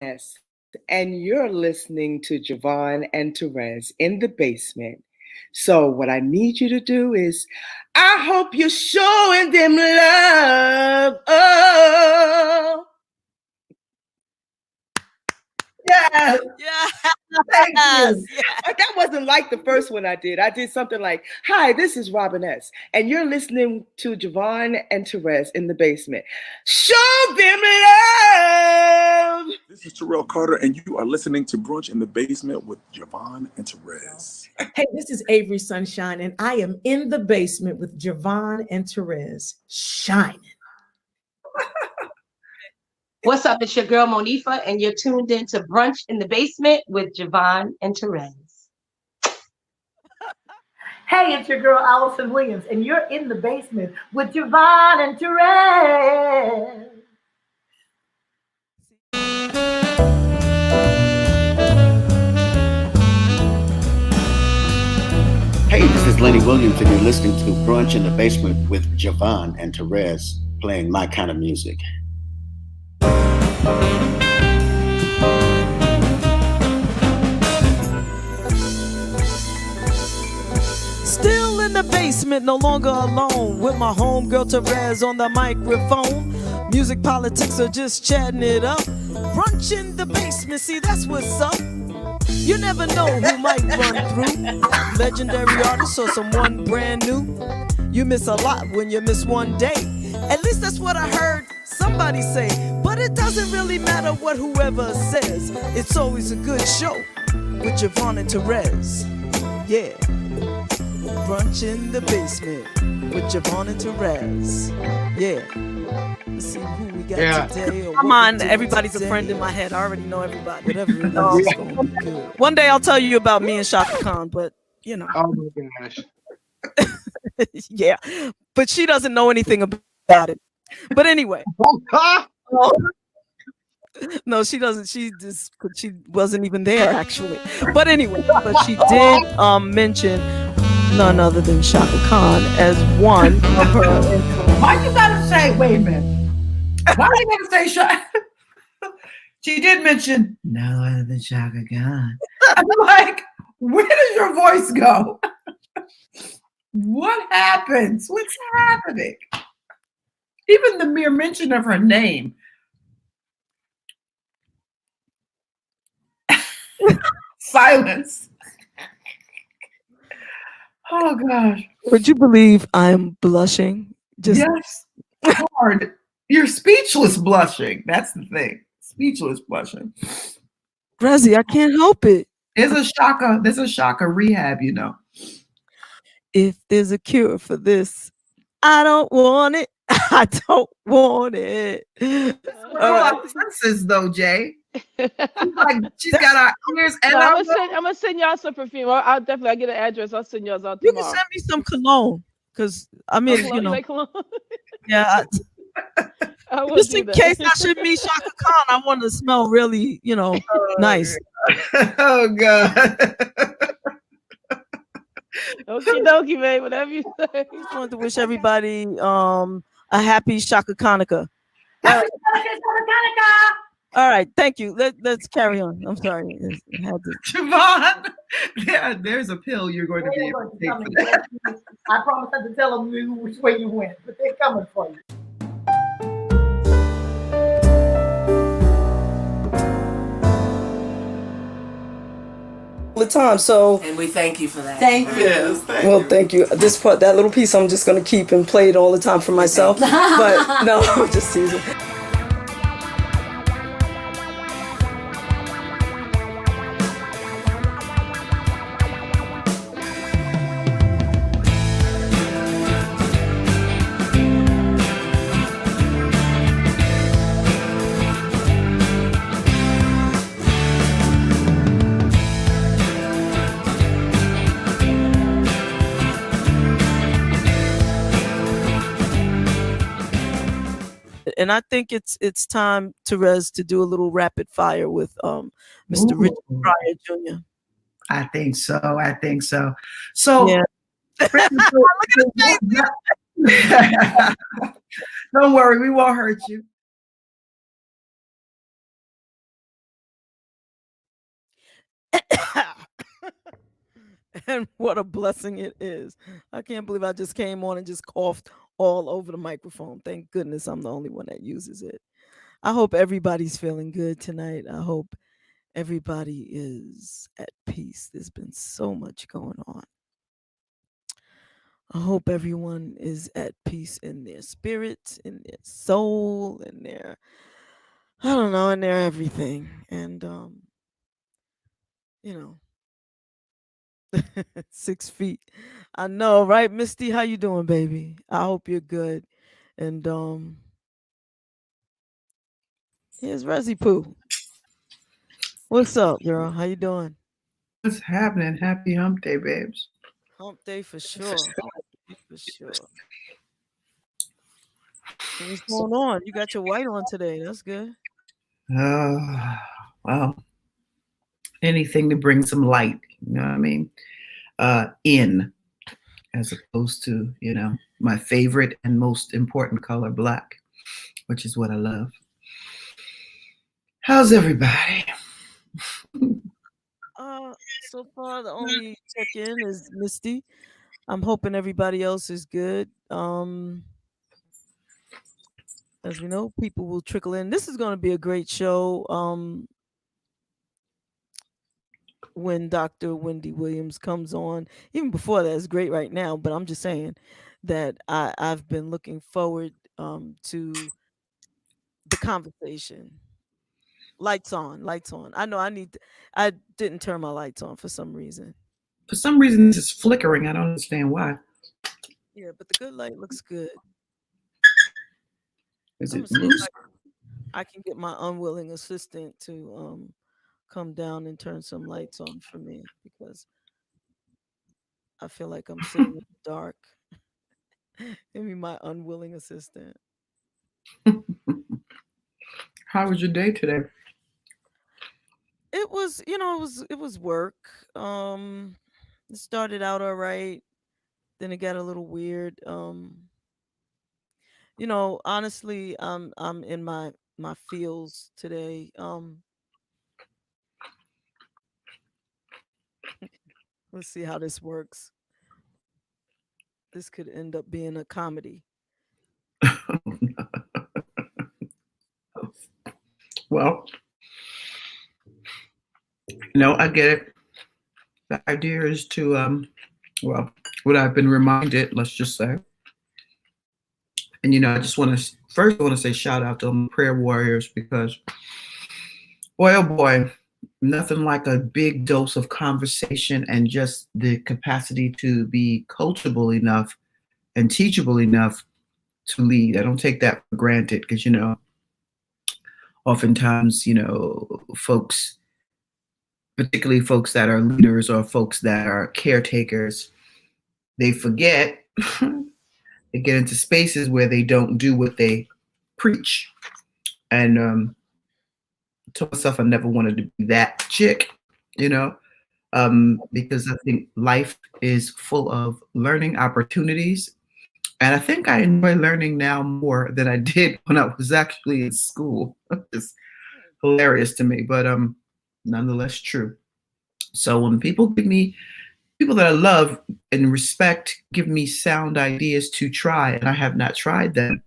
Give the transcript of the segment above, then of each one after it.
Yes, and you're listening to JaVonne and Terez in the basement. So what I need you to do is, I hope you're showing them love. Oh, yes. Yes. Thank you. Yes. That wasn't like the first one I did. I did something like, "Hi, this is Robin S. And you're listening to JaVonne and Terez in the basement. Show them love." This is Terrell Carter, and you are listening to Brunch in the Basement with JaVonne and Terez. Hey, this is Avery Sunshine, and I am in the basement with JaVonne and Terez, shining. What's up? It's your girl Monifa, and you're tuned in to Brunch in the Basement with JaVonne and Terez. Hey, it's your girl Allison Williams, and you're in the basement with JaVonne and Terez. Hey, this is Wendy Williams, and you're listening to Brunch in the Basement with JaVonne and Terez, playing my kind of music. Still in the basement, no longer alone, with my homegirl Terez on the microphone. Music politics are just chatting it up. Brunch in the basement, see that's what's up. You never know who might run through. Legendary artist or someone brand new. You miss a lot when you miss one day. At least that's what I heard somebody say. But it doesn't really matter what whoever says. It's always a good show with JaVonne and Terez. Yeah. Brunch in the basement with JaVonne and Terez. Yeah. Let's see who we got today. Come on, everybody's a friend in my head. I already know everybody. Whatever it is, it's gonna be good. One day I'll tell you about me and Shaka Khan, but you know. Oh my gosh. Yeah, but she doesn't know anything about it. But anyway. No, she doesn't. She wasn't even there actually. But anyway, but she did mention none other than Shaka Khan as one of her. Why you gotta say? Wait a minute. Why you gotta say Shaka? She did mention no other than Shaka Khan. I'm like, where does your voice go? What happens? What's happening? Even the mere mention of her name. Silence. Oh gosh. Would you believe I'm blushing? Just yes. Hard. You're speechless blushing. That's the thing. Speechless blushing. Grazi, I can't help it. There's a Shaka rehab, you know. If there's a cure for this, I don't want it. I don't want it. Senses though, Jay. She's got our ears and I'm gonna send y'all some perfume. I'll definitely get an address. I'll send y'all out tomorrow. You can send me some cologne, because I mean, you know, yeah. Just in case I should meet Shaka Khan, I want to smell really, you know, nice. Oh God. Okie dokie, babe. Whatever you say. I just wanted to wish everybody a happy Shaka Hanukkah. All right, thank you. Let's carry on. I'm sorry. JaVonne, there's a pill you're going to be able to take for that. I promise not to tell them which way you went, but they're coming for you. The time, so and we thank you for that. Thank you. Yes, thank you. This part, that little piece, I'm just gonna keep and play it all the time for myself. But no, I'm just teasing. And I think it's time, Terez, to do a little rapid fire with Mr. Richard Pryor Jr. I think so. So yeah. Don't worry, we won't hurt you. And what a blessing it is. I can't believe I just came on and just coughed all over the microphone. Thank goodness I'm the only one that uses it. I hope everybody's feeling good tonight. I hope everybody is at peace. There's been so much going on. I hope everyone is at peace in their spirit, in their soul, in their, I don't know, in their everything. And, you know, 6 feet. I know, right, Misty? How you doing, baby? I hope you're good. And here's Resi Poo. What's up, girl? How you doing? What's happening? Happy hump day, babes. Hump day for sure. For sure. What's going on? You got your white on today. That's good. Well, anything to bring some light, you know what I mean? In, as opposed to, you know, my favorite and most important color, black, which is what I love. How's everybody? So far the only check-in is Misty. I'm hoping everybody else is good. As we know, people will trickle in. This is going to be a great show. When Dr. Wendy Williams comes on, even before that, it's great right now. But I'm just saying that I've been looking forward to the conversation. Lights on, lights on. I know I didn't turn my lights on for some reason. For some reason, this is flickering. I don't understand why. Yeah, but the good light looks good. Is it loose? I can get my unwilling assistant to come down and turn some lights on for me because I feel like I'm sitting in the dark. Give me my unwilling assistant. How was your day today? It was, it was work. It started out all right. Then it got a little weird. Honestly, I'm in my feels today. Let's see how this works. This could end up being a comedy. Well, I get it. The idea is to, what I've been reminded, let's just say. And, I just want to say shout out to my prayer warriors because, boy, oh boy, nothing like a big dose of conversation and just the capacity to be coachable enough and teachable enough to lead. I don't take that for granted because, oftentimes, folks, particularly folks that are leaders or folks that are caretakers, they forget, they get into spaces where they don't do what they preach. And I told myself I never wanted to be that chick, because I think life is full of learning opportunities. And I think I enjoy learning now more than I did when I was actually in school. It's hilarious to me, but nonetheless true. So when people that I love and respect give me sound ideas to try, and I have not tried them,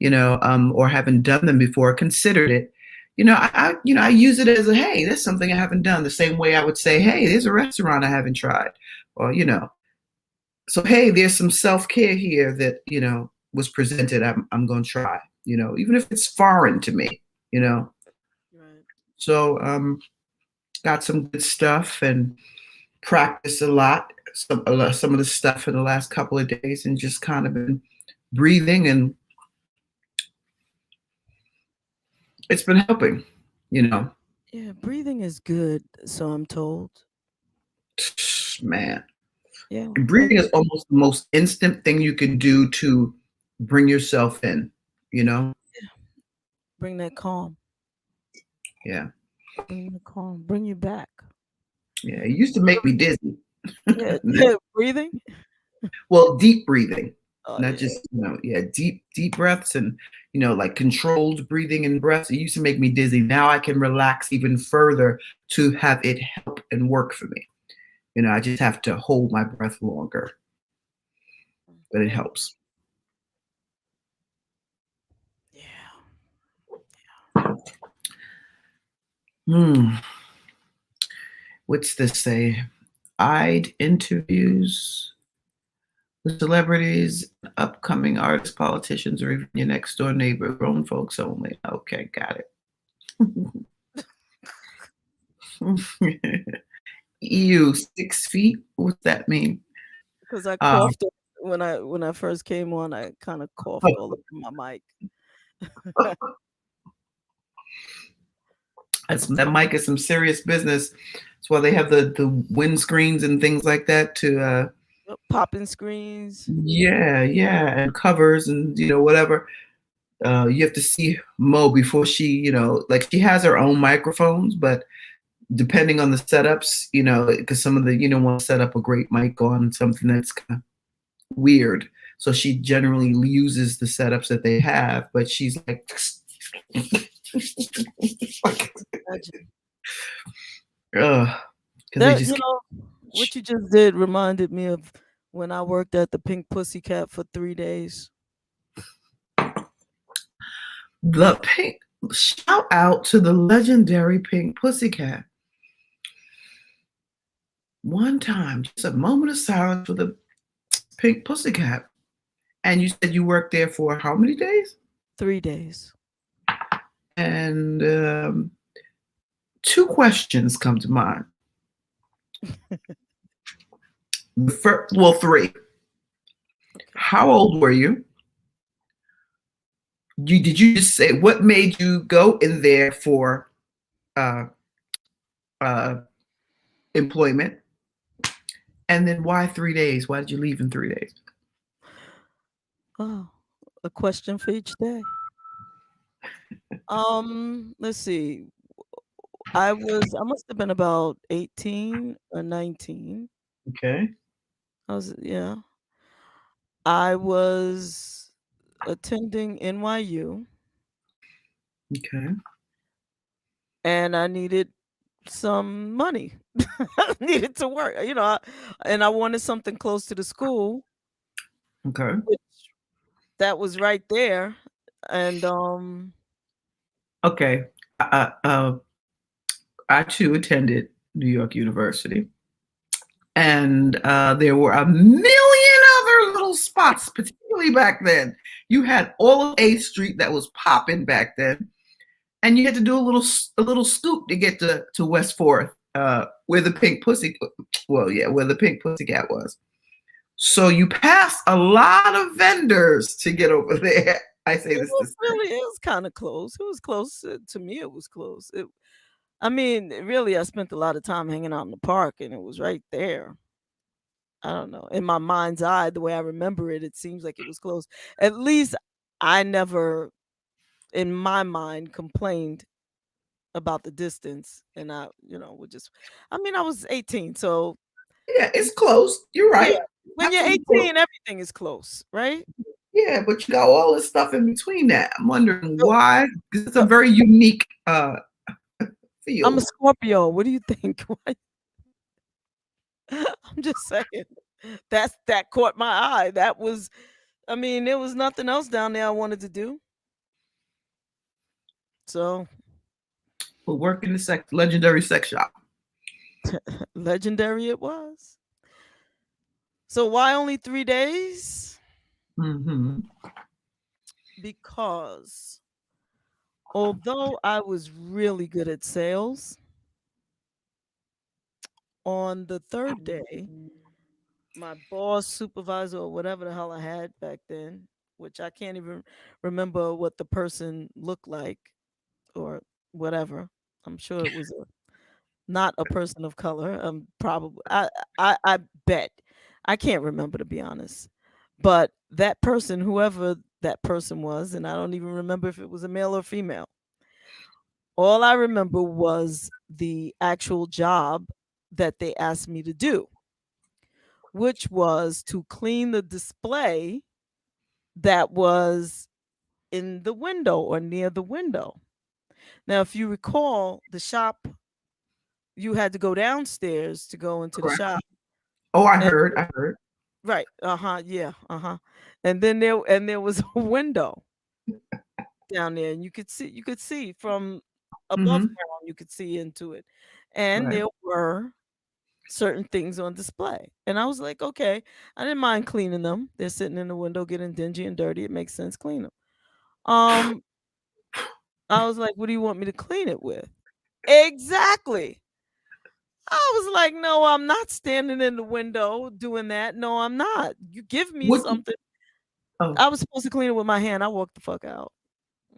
or haven't done them before, considered it, I use it as a, hey, that's something I haven't done. The same way I would say, hey, there's a restaurant I haven't tried, or so hey, there's some self-care here that was presented. I'm going to try, even if it's foreign to me, Right. So got some good stuff and practiced a lot, some of the stuff in the last couple of days, and just kind of been breathing, and it's been helping, Yeah, breathing is good, so I'm told. Man. Yeah. Breathing is almost the most instant thing you can do to bring yourself in, Yeah. Bring that calm. Yeah. Bring the calm. Bring you back. Yeah, it used to make me dizzy. Yeah. Breathing? Well, deep breathing. Oh, Not just, deep breaths and, like controlled breathing and breaths. It used to make me dizzy. Now I can relax even further to have it help and work for me. I just have to hold my breath longer, but it helps. What's this say? I'd interviews with celebrities, upcoming artists, politicians, or even your next door neighbor, grown folks only. Okay, got it. EU 6 feet. What's that mean? Because I coughed when I first came on. I kind of coughed all over my mic. That mic is some serious business. That's why they have the windscreens and things like that to popping screens. Yeah, and covers and whatever. You have to see Mo before she, like she has her own microphones, but depending on the setups, because some of the want to set up a great mic on something that's kind of weird. So she generally uses the setups that they have, but she's like what you just did reminded me of when I worked at the Pink Pussycat for 3 days. Shout out to the legendary Pink Pussycat. One time, just a moment of silence for the Pink Pussycat. And you said you worked there for how many days? 3 days. And 2 questions come to mind. Well, 3. How old were you? Did you just say what made you go in there for employment? And then why 3 days? Why did you leave in 3 days? Oh, a question for each day. Let's see. I must have been about 18 or 19. Okay. I was attending NYU. Okay. And I needed some money. I needed to work, and I wanted something close to the school. Okay. That was right there. And okay. I too attended New York University. And there were a million other little spots, particularly back then. You had all of 8th Street that was popping back then. And you had to do a little scoop to get to West 4th, where the Pink Pussycat was. So you passed a lot of vendors to get over there. I say this. Really, it was kind of close. It was close to me. It was close. Really, I spent a lot of time hanging out in the park, and it was right there. I don't know. In my mind's eye, the way I remember it, it seems like it was close. At least I never, in my mind, complained about the distance. And I was 18, so. Yeah, it's close. You're right. Yeah. When you're 18, everything is close, right? Yeah, but you got all this stuff in between that. I'm wondering why. Because it's a very unique field. I'm a Scorpio. What do you think? I'm just saying. That caught my eye. That was, there was nothing else down there I wanted to do. So. We'll work in the legendary sex shop. Legendary it was. So why only 3 days? Mm-hmm. Because although I was really good at sales, on the 3rd day, my boss, supervisor, or whatever the hell I had back then, which I can't even remember what the person looked like or whatever. I'm sure it was not a person of color. Probably, I bet. I can't remember, to be honest. But that person, whoever that person was, and I don't even remember if it was a male or female. All I remember was the actual job that they asked me to do, which was to clean the display that was in the window or near the window. Now, if you recall, the shop, you had to go downstairs to go into the Correct. shop. Oh, I And- heard. Right. Yeah. And then there was a window down there, and you could see from above ground, you could see into it. And Right. there were certain things on display. And I was like, okay, I didn't mind cleaning them. They're sitting in the window getting dingy and dirty. It makes sense, clean them. I was like, what do you want me to clean it with? Exactly. I was like, no, I'm not standing in the window doing that. No, I'm not. You give me something. Oh. I was supposed to clean it with my hand. I walked the fuck out.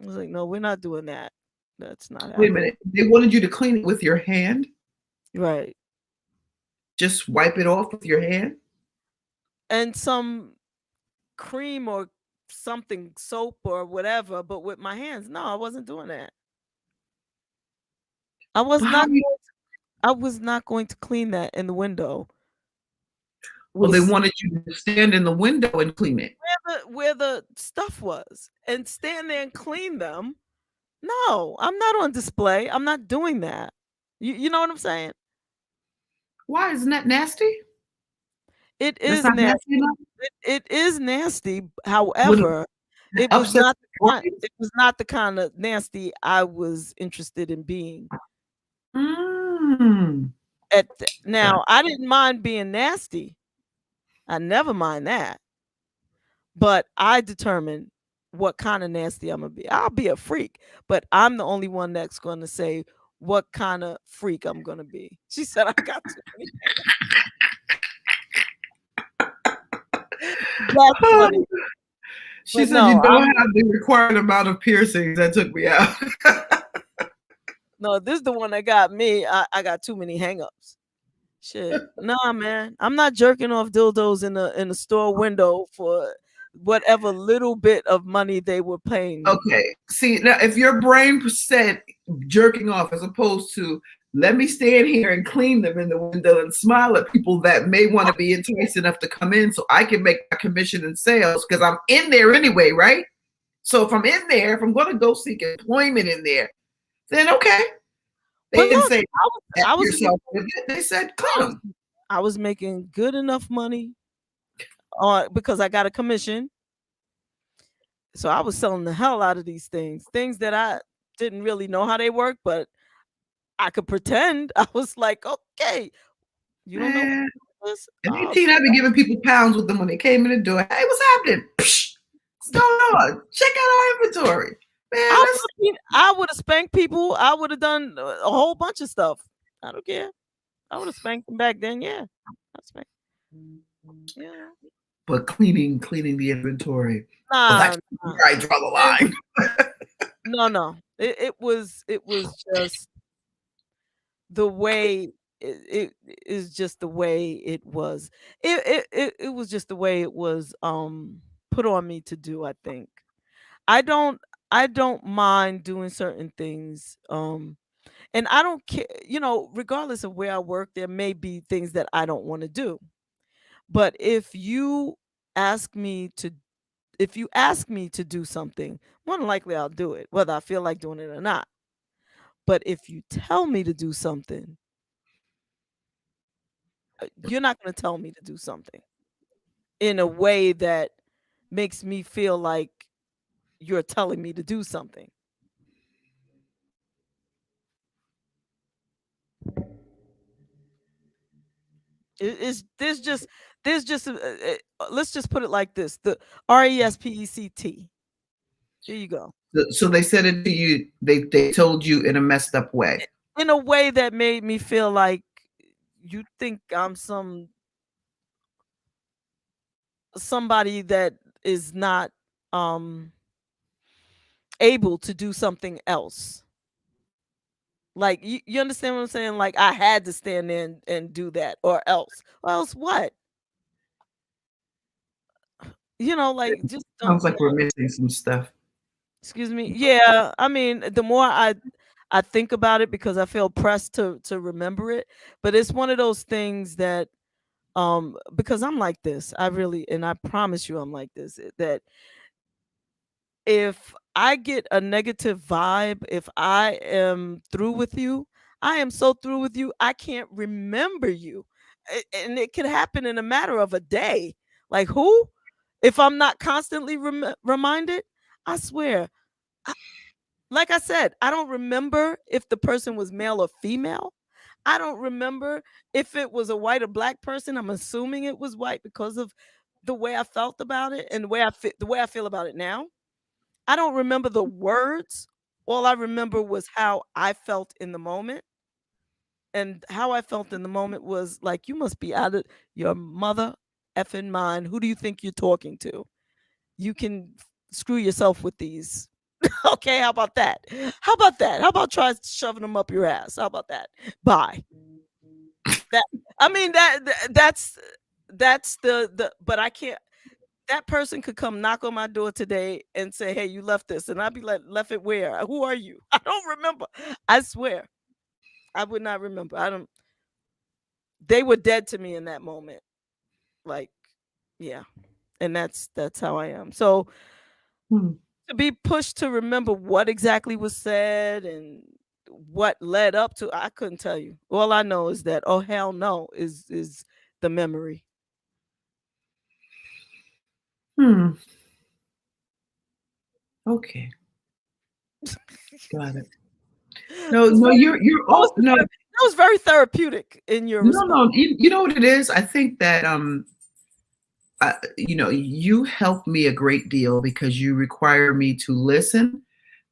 I was like, no, we're not doing that. That's not happening. Wait a minute. They wanted you to clean it with your hand? Right. Just wipe it off with your hand? And some cream or something, soap or whatever, but with my hands. No, I wasn't doing that. I was not going to clean that in the window. Well, they wanted you to stand in the window and clean it. Where the stuff was and stand there and clean them. No, I'm not on display. I'm not doing that. You know what I'm saying? Why? Isn't that nasty? It That's is not nasty. nasty enough? It is nasty. However, it was upset not the organs? it was not the kind of nasty I was interested in being. Now, I didn't mind being nasty. I never mind that. But I determine what kind of nasty I'm gonna be. I'll be a freak, but I'm the only one that's gonna say what kind of freak I'm gonna be. She said I got too many. That's funny. She But said no, you don't I'm- have the required amount of piercings. That took me out. No, this is the one that got me. I got too many hangups. Shit. Nah, man. I'm not jerking off dildos in the store window for whatever little bit of money they were paying me. Okay. See, now if your brain said jerking off as opposed to let me stand here and clean them in the window and smile at people that may want to be enticed enough to come in so I can make my commission and sales because I'm in there anyway, right? So if I'm in there, if I'm going to go seek employment in there, then okay. They didn't say I was yourself. They said clean them. I was making good enough money because I got a commission. So I was selling the hell out of these things that I didn't really know how they work, but I could pretend. I was like, okay, you don't know what this? And 18, I've been giving people pounds with them when they came in the door. Hey, what's happening? Psh, what's going on? Check out our inventory. Man, I would have spanked people. I would have done a whole bunch of stuff. I don't care. I would have spanked them back then. Yeah, I spanked. Yeah. But cleaning the inventory. Nah, where I draw the line. No. It was just the way it is just the way it was. It was just the way it was put on me to do, I think. I don't mind doing certain things. And I don't care, regardless of where I work, there may be things that I don't want to do. But if you ask me to do something, more than likely I'll do it, whether I feel like doing it or not. But if you tell me to do something, you're not going to tell me to do something in a way that makes me feel like you're telling me to do something. There's just let's just put it like this: the RESPECT. There you go. So they said it to you. They told you in a messed up way. In a way that made me feel like you think I'm somebody that is not able to do something else. Like you understand what I'm saying? Like I had to stand there and do that, or else what? Like just sounds like we're missing some stuff. Excuse me. Yeah, I mean, the more I think about it, because I feel pressed to remember it, but it's one of those things that because I'm like this, and I promise you I'm like this, that if I get a negative vibe if I am through with you. I am so through with you, I can't remember you. And it could happen in a matter of a day. Like who? If I'm not constantly reminded, I swear. Like I said, I don't remember if the person was male or female. I don't remember if it was a white or black person. I'm assuming it was white because of the way I felt about it and the way I feel about it now. I don't remember the words. All I remember was how I felt in the moment. And how I felt in the moment was like, you must be out of your mother effing mind. Who do you think you're talking to? You can screw yourself with these. Okay, how about that? How about that? How about try shoving them up your ass? How about that? Bye. That I mean that's the but I can't. That person could come knock on my door today and say, "Hey, you left this," and I'd be like, "Left it where? Who are you?" I don't remember. I swear, I would not remember. I don't. They were dead to me in that moment. Like, yeah, and that's how I am. So to be pushed to remember what exactly was said and what led up to, I couldn't tell you. All I know is that oh hell no is the memory. Okay. Got it. No, you're all no. That was very therapeutic in your response. No. You know what it is? I think that you help me a great deal because you require me to listen,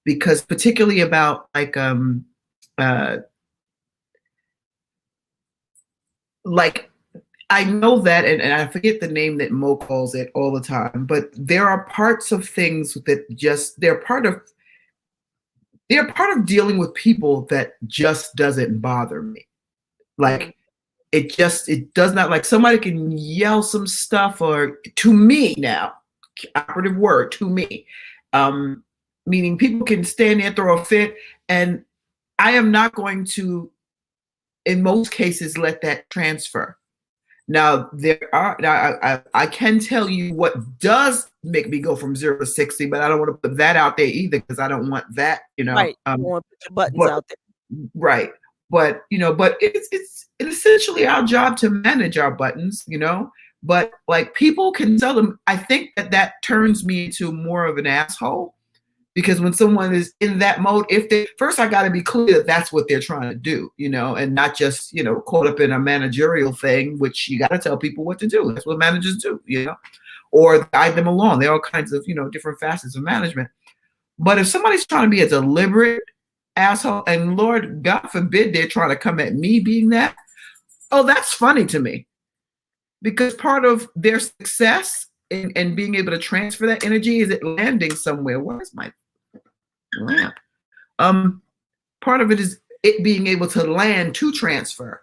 because particularly about like I know that, and I forget the name that Mo calls it all the time, but there are parts of things that they're part of dealing with people that just doesn't bother me. Like it does not, like somebody can yell some stuff or to me now, operative word to me, meaning people can stand there, throw a fit, and I am not going to, in most cases, let that transfer. Now I can tell you what does make me go from 0 to 60, but I don't want to put that out there either because I don't want that, Right. You want to put your buttons out there. Right. But but it's essentially our job to manage our buttons, but like people can tell them. I think that turns me into more of an asshole, because when someone is in that mode, I got to be clear that that's what they're trying to do, and not just, caught up in a managerial thing, which you got to tell people what to do. That's what managers do, or guide them along. There are all kinds of, different facets of management. But if somebody's trying to be a deliberate asshole, and Lord, God forbid they're trying to come at me being that, oh, that's funny to me, because part of their success and being able to transfer that energy is it landing somewhere. Where's my lamp? Part of it is it being able to land to transfer.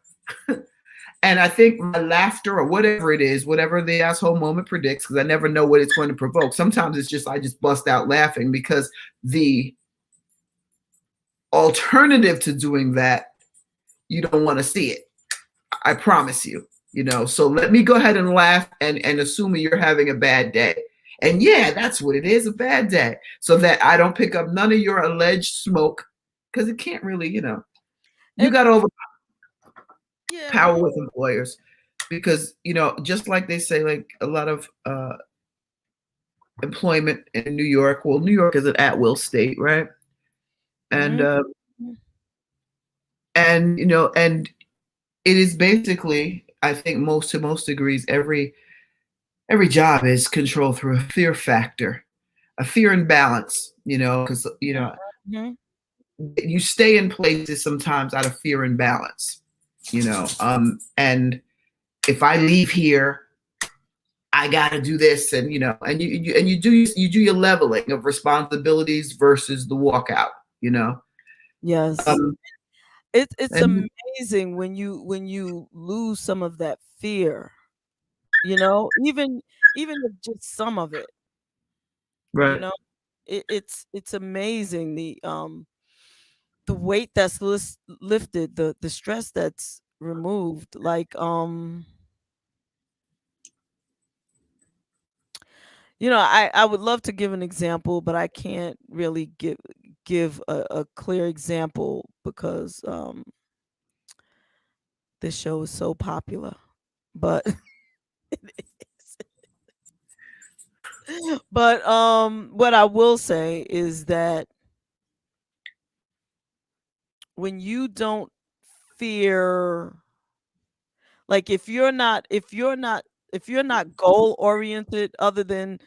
And I think my laughter or whatever it is, whatever the asshole moment predicts, because I never know what it's going to provoke. Sometimes it's just I just bust out laughing because the alternative to doing that, you don't want to see it. I promise you, so let me go ahead and laugh and assume you're having a bad day. And yeah, that's what it is, a bad day. So that I don't pick up none of your alleged smoke, because it can't really, you got to power with employers, because, just like they say, like a lot of employment in New York, well, New York is an at-will state, right? And, and it is basically, I think to most degrees, every job is controlled through a fear factor, a fear imbalance, because, you stay in places sometimes out of fear and balance, and if I leave here, I got to do this. And, and you do your leveling of responsibilities versus the walkout, Yes. It's amazing when you lose some of that fear, even if just some of it, right. It's amazing the weight that's lifted, the stress that's removed. Like You know, I would love to give an example, but I can't really give a clear example because this show is so popular. But but what I will say is that when you don't fear, like if you're not goal oriented, other than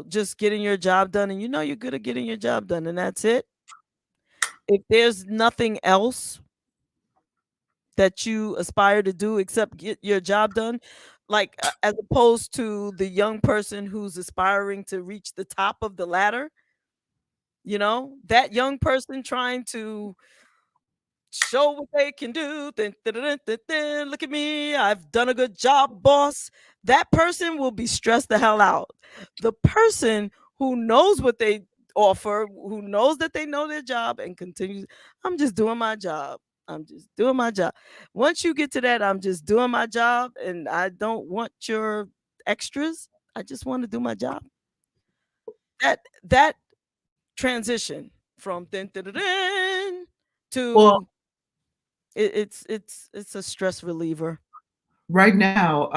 just getting your job done, and you're good at getting your job done, and that's it. If there's nothing else that you aspire to do except get your job done, like as opposed to the young person who's aspiring to reach the top of the ladder, that young person trying to show what they can do. Look at me, I've done a good job, boss. That person will be stressed the hell out. The person who knows what they offer, who knows that they know their job and continues, I'm just doing my job. I'm just doing my job. Once you get to that, I'm just doing my job and I don't want your extras. I just want to do my job. That transition from to it's a stress reliever. Right now,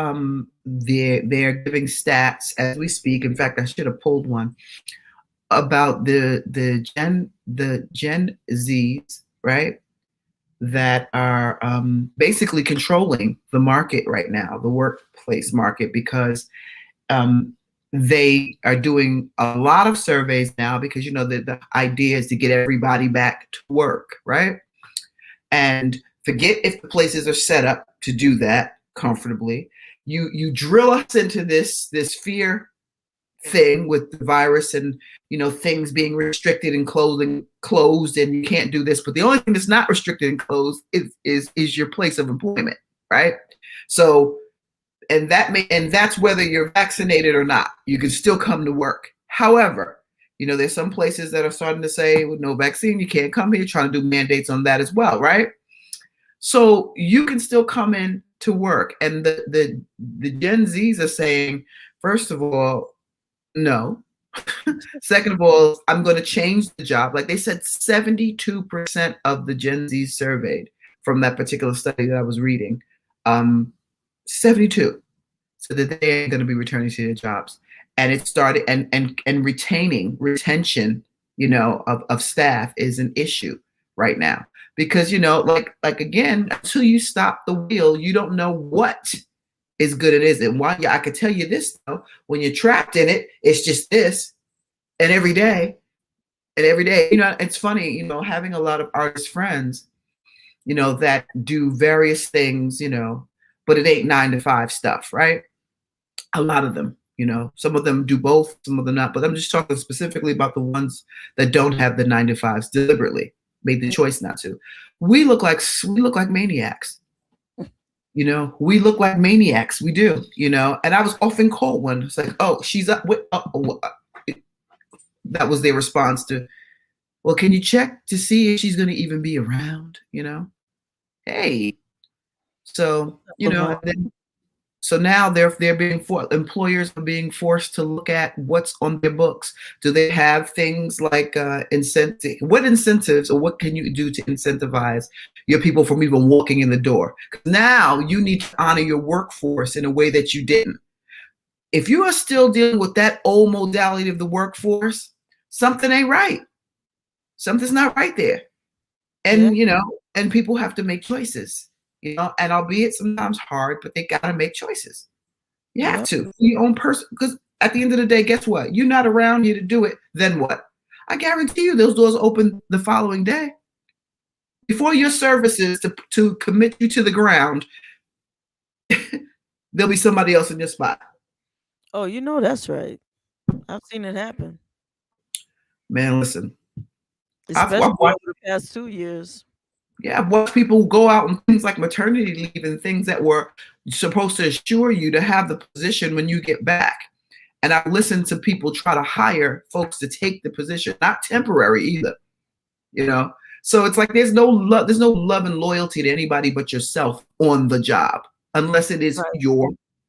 they're giving stats as we speak. In fact, I should have pulled one about the Gen Zs, right? That are basically controlling the market right now, the workplace market, because they are doing a lot of surveys now because the idea is to get everybody back to work, right? And forget if the places are set up to do that comfortably. You drill us into this fear thing with the virus and things being restricted and closed and you can't do this, but the only thing that's not restricted and closed is your place of employment, right? So and that's whether you're vaccinated or not, you can still come to work. However, there's some places that are starting to say with no vaccine you can't come here, trying to do mandates on that as well, right? So you can still come in to work, and the Gen Zs are saying, first of all, no. Second of all, I'm going to change the job. Like they said, 72% of the Gen Z surveyed from that particular study that I was reading, 72, so that they ain't going to be returning to their jobs. And it started, and retention, of staff is an issue right now because, like again, until you stop the wheel, you don't know what is good it is. And I could tell you this though, when you're trapped in it, it's just this. And every day, it's funny, having a lot of artist friends, that do various things, but it ain't 9 to 5 stuff, right? A lot of them, some of them do both, some of them not, but I'm just talking specifically about the ones that don't have the 9 to 5s deliberately made the choice not to. We look like maniacs. We look like maniacs. We do, and I was often called one. It's like, oh, she's up. That was their response to, well, can you check to see if she's going to even be around, Hey. So, so now they're being employers are being forced to look at what's on their books. Do they have things like incentive? What incentives or what can you do to incentivize your people from even walking in the door? Now you need to honor your workforce in a way that you didn't. If you are still dealing with that old modality of the workforce, something ain't right. Something's not right there. And, and people have to make choices, and albeit sometimes hard, but they got to make choices. You have to, your own person, because at the end of the day, guess what? You're not around here to do it. Then what? I guarantee you those doors open the following day. Before your services to commit you to the ground, there'll be somebody else in your spot. Oh, that's right. I've seen it happen. Man, listen. Especially over the past 2 years. Yeah, I've watched people go out on things like maternity leave and things that were supposed to assure you to have the position when you get back. And I've listened to people try to hire folks to take the position, not temporary either. So it's like there's no love and loyalty to anybody but yourself on the job, unless it is your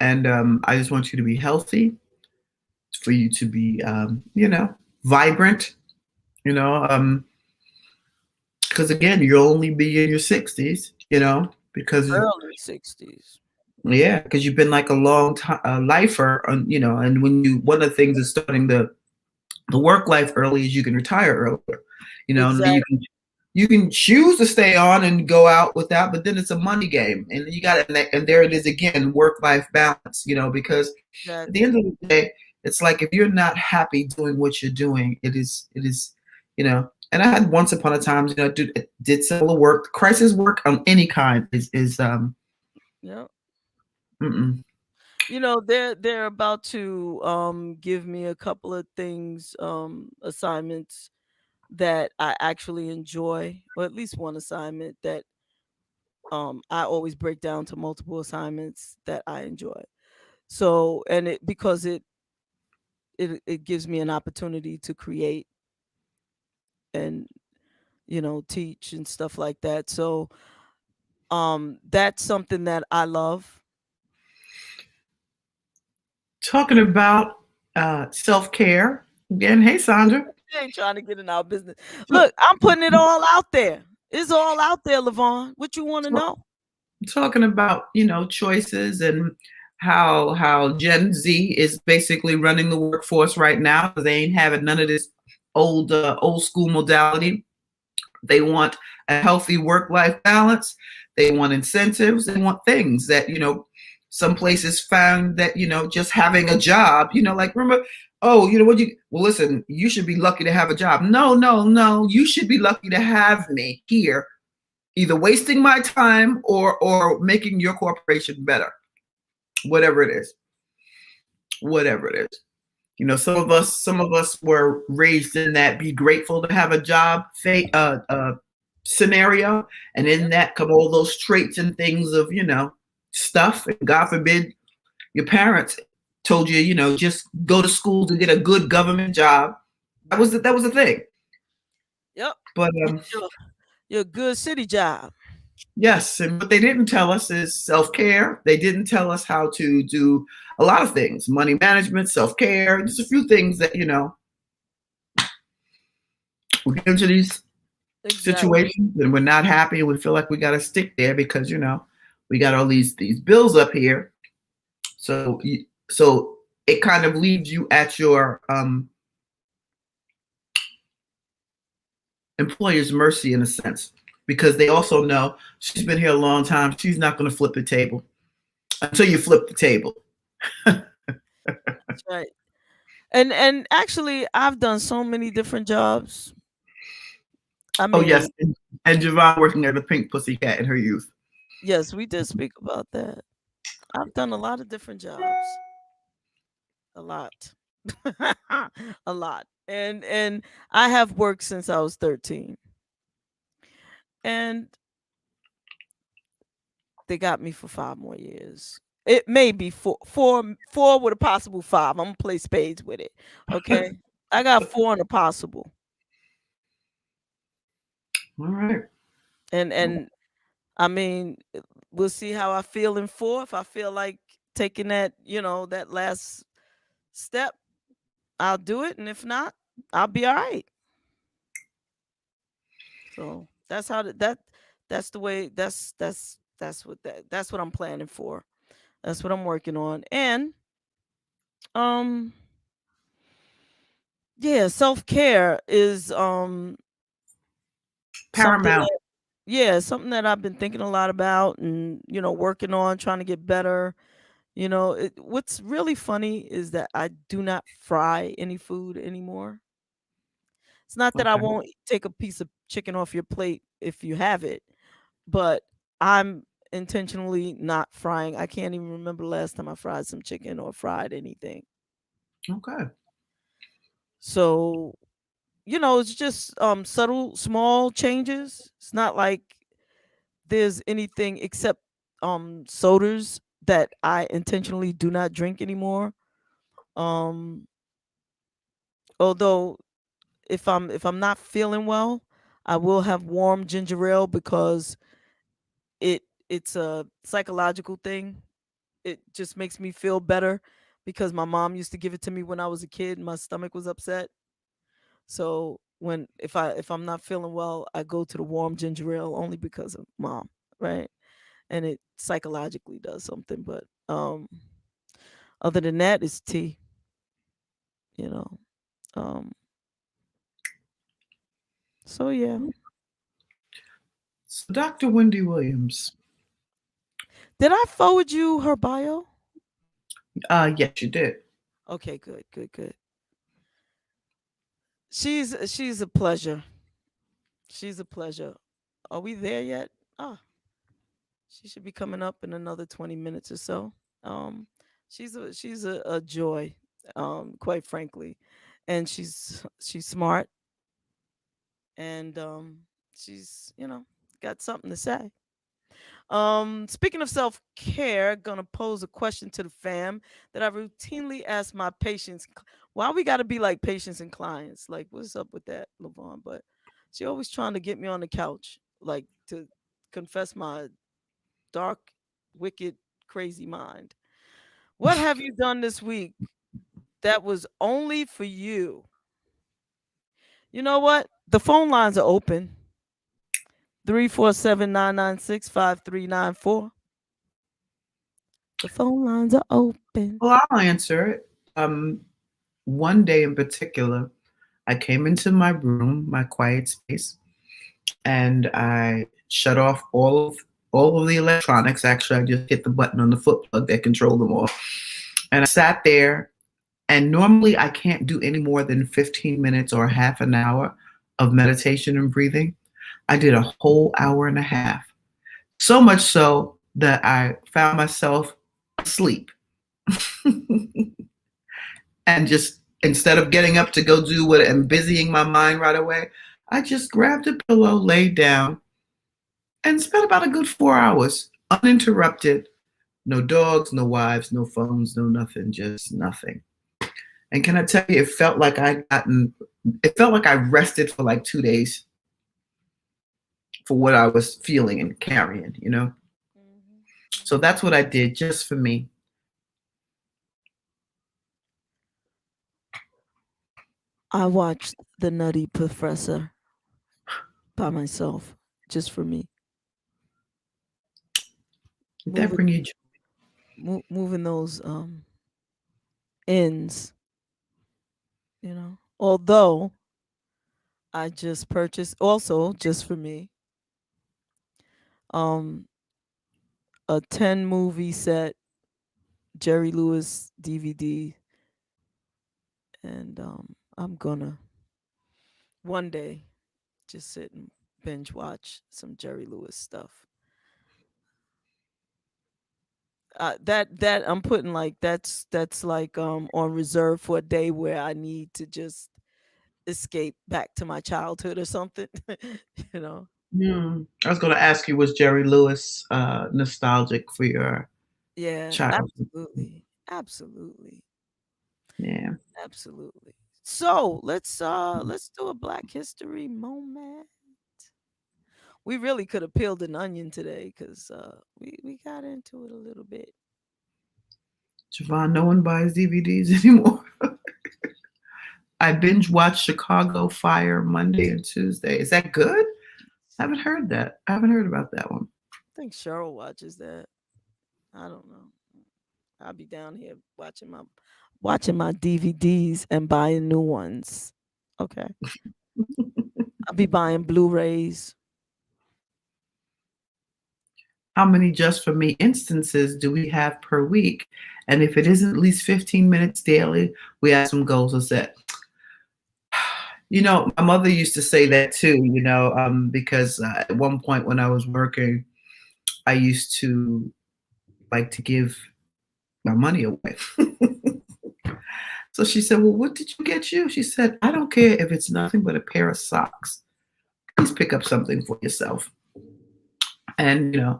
And I just want you to be healthy, for you to be, vibrant, because again, you'll only be in your 60s, because Early 60s. yeah, because you've been like a long time lifer, and one of the things is starting the work life early is you can retire earlier, and then Exactly. you can choose to stay on and go out with that, but then it's a money game, and you got it. And there it is again, work life balance, because at the end of the day, it's like if you're not happy doing what you're doing, it is, And I had once upon a time, did similar work, crisis work of any kind is Yeah. Mm-mm. They're about to give me a couple of things, assignments that I actually enjoy, or at least one assignment that I always break down to multiple assignments that I enjoy. So, and because it gives me an opportunity to create and teach and stuff like that. So that's something that I love. Talking about self-care again. Hey, Sandra. She ain't trying to get in our business. Look, I'm putting it all out there. It's all out there, LaVonne. What you want to know? Talking about choices and how Gen Z is basically running the workforce right now, because they ain't having none of this old school modality. They want a healthy work-life balance. They want incentives. They want things that some places found that just having a job, like remember, well, listen, you should be lucky to have a job. No, you should be lucky to have me here, either wasting my time or making your corporation better, whatever it is. Some of us were raised in that be grateful to have a job scenario, and in that come all those traits and things of stuff. And God forbid your parents told you just go to school to get a good government job. That was the thing. Yep. But your good city job. Yes, and what they didn't tell us is self-care. They didn't tell us how to do a lot of things: money management, self-care, just a few things that we get into these situations and we're not happy, and we feel like we got to stick there because we got all these bills up here. So it kind of leaves you at your employer's mercy in a sense, because they also know she's been here a long time. She's not going to flip the table until you flip the table. That's right. And actually, I've done so many different jobs. I mean, yes, and JaVonne working at the Pink Pussycat in her youth. Yes, we did speak about that. I've done a lot of different jobs. A lot. A lot. And I have worked since I was 13. And they got me for 5 more years. It may be four with a possible 5. I'm gonna play spades with it. Okay. I got 4 and a possible. All right. And I mean, we'll see how I feel in 4. If I feel like taking that, that last step, I'll do it. And if not, I'll be all right. So that's how that's the way that's what I'm planning for. That's what I'm working on. And yeah, self-care is paramount. Something that I've been thinking a lot about and working on, trying to get better. What's really funny is that I do not fry any food anymore. It's not that I won't take a piece of chicken off your plate if you have it, but I'm intentionally not frying. I can't even remember the last time I fried some chicken or fried anything. Okay. So, it's just subtle, small changes. It's not like there's anything except sodas that I intentionally do not drink anymore. Although if I'm not feeling well, I will have warm ginger ale because it's a psychological thing. it just makes me feel better because my mom used to give it to me when I was a kid and my stomach was upset. So if I'm not feeling well, I go to the warm ginger ale only because of mom, right? And it psychologically does something. But other than that, it's tea. You know. So yeah. So Dr. Wendy Williams. Did I forward you her bio? Yes, you did. Okay, good. She's a pleasure. She's a pleasure. Are we there yet? She should be coming up in another 20 minutes or so. She's a joy, quite frankly, and she's smart, and she's got something to say. Speaking of self-care, gonna pose a question to the fam that I routinely ask my patients. Why we gotta be like patients and clients? Like, what's up with that, LaVon? But she always trying to get me on the couch, like to confess my dark, wicked, crazy mind. What have you done this week that was only for you? You know what? The phone lines are open. 347-996-5394. The phone lines are open. Well, I'll answer it. One day in particular, I came into my room, my quiet space, and I shut off all of the electronics. Actually, I just hit the button on the foot plug that controlled them all. And I sat there, and normally I can't do any more than 15 minutes or half an hour of meditation and breathing. I did a whole hour and a half. So much so that I found myself asleep. And just instead of getting up to go do what and busying my mind right away, I just grabbed a pillow, laid down, and spent about a good 4 hours uninterrupted. No dogs, no wives, no phones, no nothing, just nothing. And can I tell you, it felt like I rested for like 2 days for what I was feeling and carrying, So that's what I did just for me. I watched The Nutty Professor by myself, just for me. Did that bring you joy? Moving those ends, Although I just purchased, also just for me, a 10 movie set Jerry Lewis DVD, and I'm gonna one day just sit and binge watch some Jerry Lewis stuff. That I'm putting like that's like on reserve for a day where I need to just escape back to my childhood or something. I was going to ask you, was Jerry Lewis nostalgic for your childhood? Absolutely. Yeah, absolutely. So let's do a Black History moment. We really could have peeled an onion today because we got into it a little bit. JaVonne, no one buys DVDs anymore. I binge watched Chicago Fire Monday and Tuesday. Is that good? I haven't heard that. I haven't heard about that one. I think Cheryl watches that. I don't know. I'll be down here watching my DVDs and buying new ones. Okay. I'll be buying Blu-rays. How many Just For Me instances do we have per week? And if it isn't at least 15 minutes daily, we have some goals to set. My mother used to say that too, because at one point when I was working, I used to like to give my money away. So she said, well, what did you get you? She said, I don't care if it's nothing but a pair of socks. Please pick up something for yourself. And,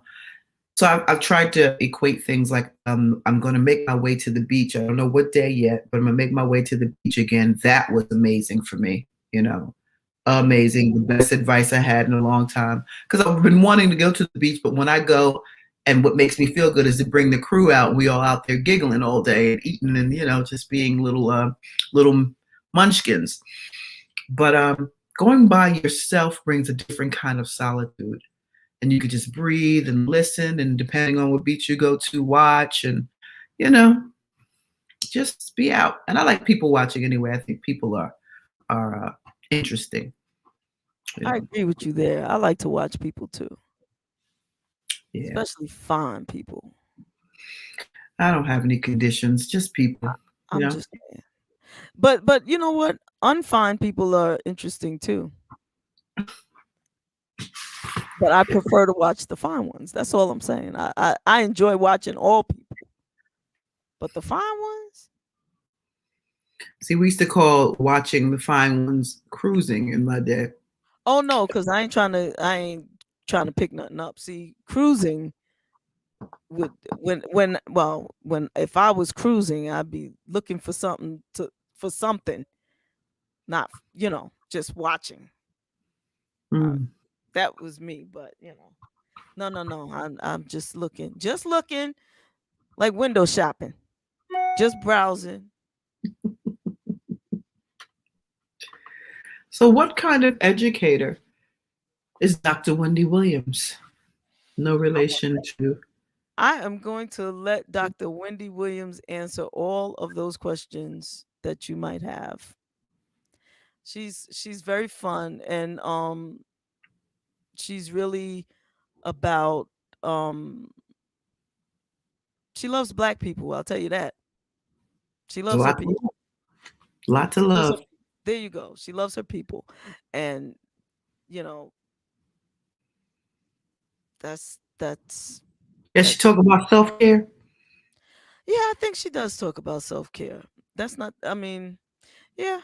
so I've tried to equate things like I'm going to make my way to the beach. I don't know what day yet, but I'm going to make my way to the beach again. That was amazing for me, amazing. The best advice I had in a long time, because I've been wanting to go to the beach. But when I go And what makes me feel good is to bring the crew out. We all out there giggling all day and eating and, just being little munchkins. But going by yourself brings a different kind of solitude. And you could just breathe and listen, and depending on what beach you go to, watch and, just be out. And I like people watching anyway. I think people are interesting. I agree with you there. I like to watch people too. Yeah. Especially fine people. I don't have any conditions, just people. I'm just saying. But you know what? Unfine people are interesting too. But I prefer to watch the fine ones. That's all I'm saying. I enjoy watching all people. But the fine ones? See, we used to call watching the fine ones cruising in my day. Oh no, because I ain't trying to pick nothing up. See, cruising would when if I was cruising, I'd be looking for something, not just watching. That was me, but no. I'm just looking like window shopping, just browsing. So what kind of educator is Dr. Wendy Williams? No relation to... I am going to let Dr. Wendy Williams answer all of those questions that you might have. She's very fun, and she's really about she loves Black people. I'll tell you that. She loves her people. Lot to love. There you go. She loves her people, and that's. Yeah, she talk about self-care. Yeah, I think she does talk about self-care. That's not. I mean, yeah.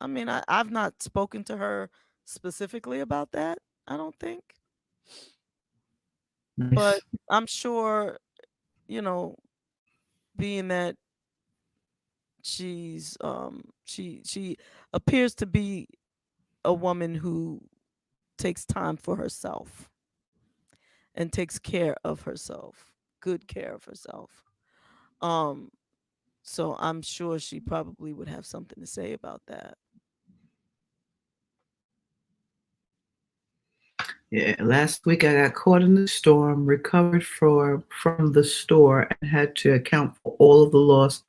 I mean, I've not spoken to her specifically about that. I don't think, Nice. but I'm sure, being that she's she appears to be a woman who takes time for herself and takes care of herself, good care of herself. So I'm sure she probably would have something to say about that. Yeah, last week I got caught in the storm, recovered from the store, and had to account for all of the loss.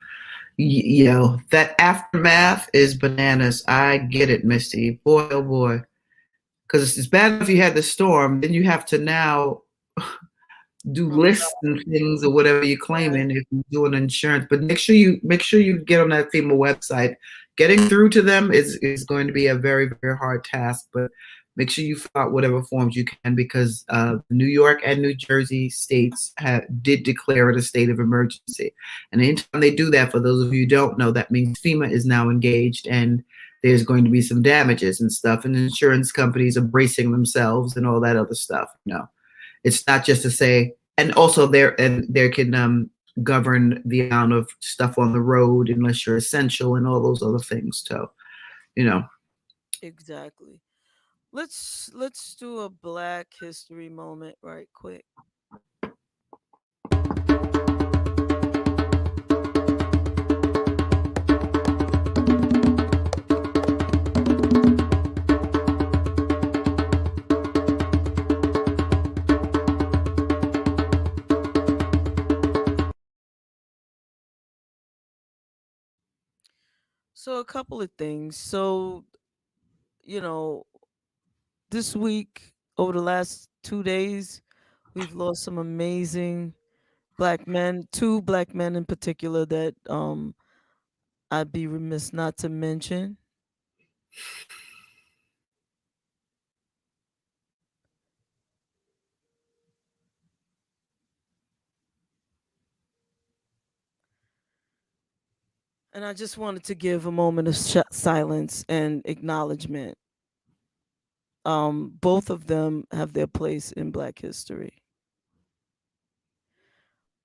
That aftermath is bananas. I get it, Misty. Boy, oh boy. Because it's bad if you had the storm, then you have to now do lists and things or whatever you're claiming if you're doing insurance. But make sure you get on that FEMA website. Getting through to them is going to be a very, very hard task, but make sure you fill out whatever forms you can, because New York and New Jersey states did declare it a state of emergency. And anytime they do that, for those of you who don't know, that means FEMA is now engaged and there's going to be some damages and stuff. And insurance companies are bracing themselves and all that other stuff. It's not just to say, and also they can govern the amount of stuff on the road unless you're essential and all those other things too. Exactly. Let's do a Black History moment right quick. So a couple of things. So, this week, over the last 2 days, we've lost some amazing Black men, 2 Black men in particular that I'd be remiss not to mention. And I just wanted to give a moment of silence and acknowledgement. Both of them have their place in Black history.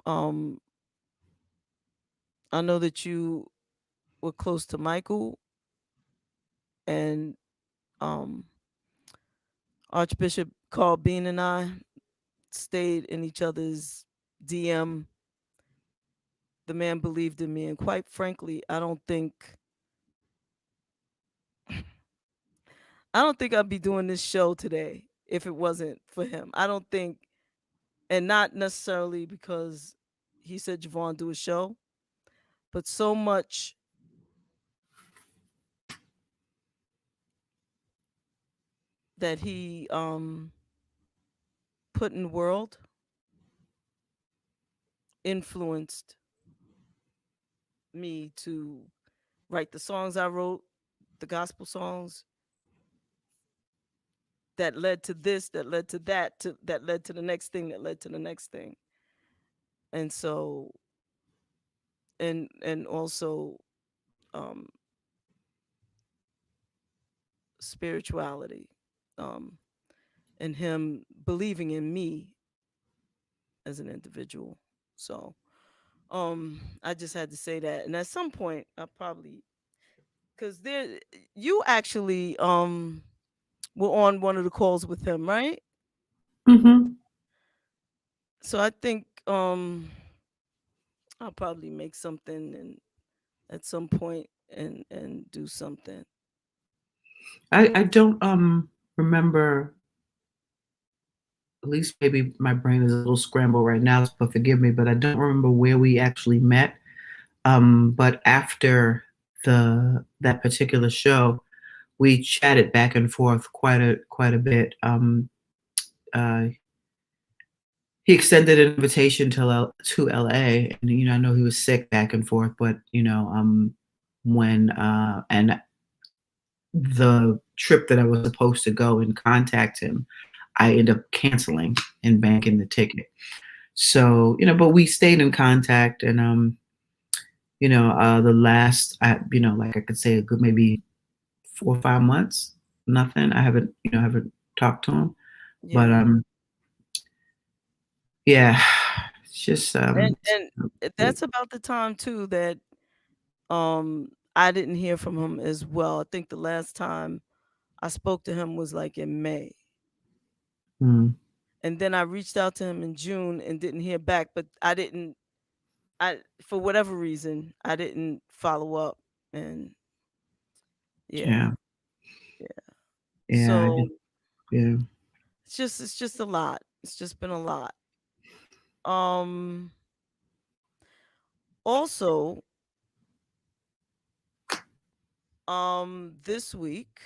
I know that you were close to Michael, and Archbishop Carl Bean and I stayed in each other's DM. The man believed in me, and quite frankly, I don't think I'd be doing this show today if it wasn't for him. I don't think, and not necessarily because he said, JaVonne, do a show, but so much that he put in the world influenced me to write the songs I wrote, the gospel songs that led to this, that led to that, that led to the next thing, that led to the next thing. And so, and also spirituality, and him believing in me as an individual. So I just had to say that. And at some point I probably, because you actually were on one of the calls with him, right? Mm-hmm. So I think I'll probably make something and at some point and do something. I don't remember, at least maybe my brain is a little scrambled right now, but forgive me, but I don't remember where we actually met. But after that particular show, we chatted back and forth quite a bit. He extended an invitation to LA, and I know he was sick back and forth, but when and the trip that I was supposed to go and contact him, I ended up canceling and banking the ticket. So, but we stayed in contact, and the last, like I could say a good maybe 4 or 5 months, nothing. I haven't talked to him, but yeah, it's just and that's about the time too that I didn't hear from him as well. I think the last time I spoke to him was like in May. And then I reached out to him in June and didn't hear back, but for whatever reason, I didn't follow up. And yeah. So yeah, it's just a lot. It's just been a lot. Also, this week,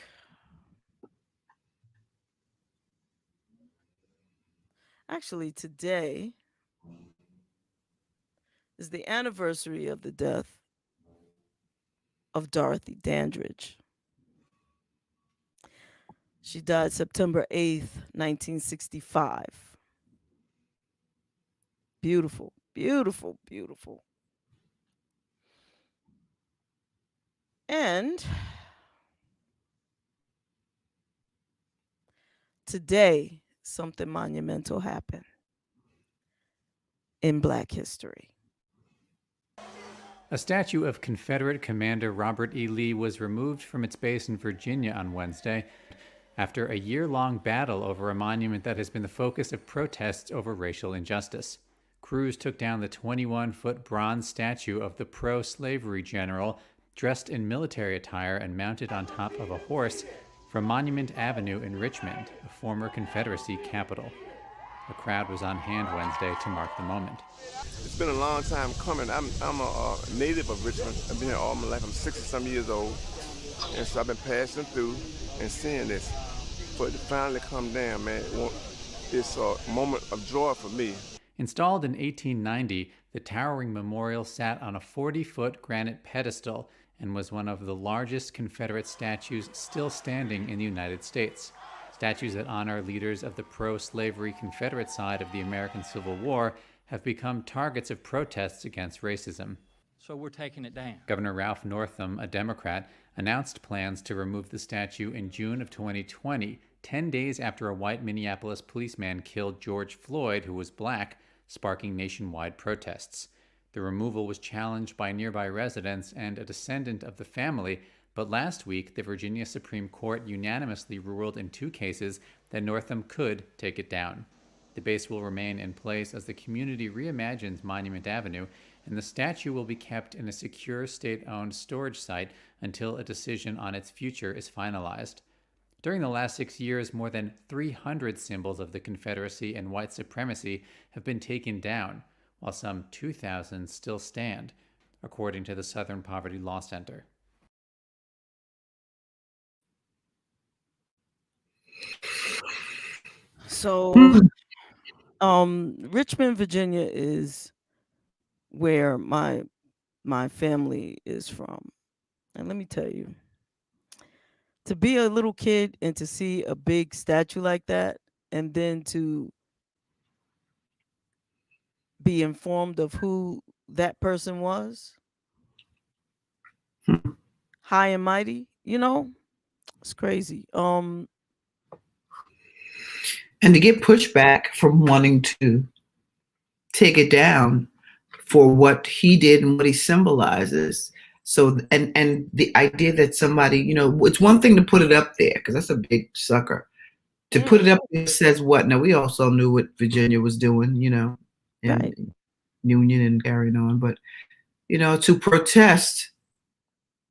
actually today, is the anniversary of the death of Dorothy Dandridge. She died September 8th, 1965. Beautiful, beautiful, beautiful. And today, something monumental happened in Black history. A statue of Confederate Commander Robert E. Lee was removed from its base in Virginia on Wednesday after a year-long battle over a monument that has been the focus of protests over racial injustice. Crews took down the 21-foot bronze statue of the pro-slavery general dressed in military attire and mounted on top of a horse from Monument Avenue in Richmond, a former Confederacy capital. A crowd was on hand Wednesday to mark the moment. It's been a long time coming. I'm a native of Richmond. I've been here all my life. I'm 60-some years old. And so I've been passing through and seeing this. But to finally come down, man, it's a moment of joy for me. Installed in 1890, the towering memorial sat on a 40-foot granite pedestal and was one of the largest Confederate statues still standing in the United States. Statues that honor leaders of the pro-slavery Confederate side of the American Civil War have become targets of protests against racism. So we're taking it down. Governor Ralph Northam, a Democrat, announced plans to remove the statue in June of 2020, 10 days after a white Minneapolis policeman killed George Floyd, who was black, sparking nationwide protests. The removal was challenged by nearby residents and a descendant of the family, but last week the Virginia Supreme Court unanimously ruled in 2 cases that Northam could take it down. The base will remain in place as the community reimagines Monument Avenue, and the statue will be kept in a secure state-owned storage site until a decision on its future is finalized. During the last 6 years, more than 300 symbols of the Confederacy and white supremacy have been taken down, while some 2,000 still stand, according to the Southern Poverty Law Center. So, Richmond, Virginia is where my family is from. And let me tell you, to be a little kid and to see a big statue like that, and then to be informed of who that person was, high and mighty, you know, it's crazy. And to get pushback from wanting to take it down for what he did and what he symbolizes. So, and the idea that somebody, you know, it's one thing to put it up there, because that's a big sucker. To put it up there says what? Now, we also knew what Virginia was doing, you know, and Right. Union and carrying on. But, you know, to protest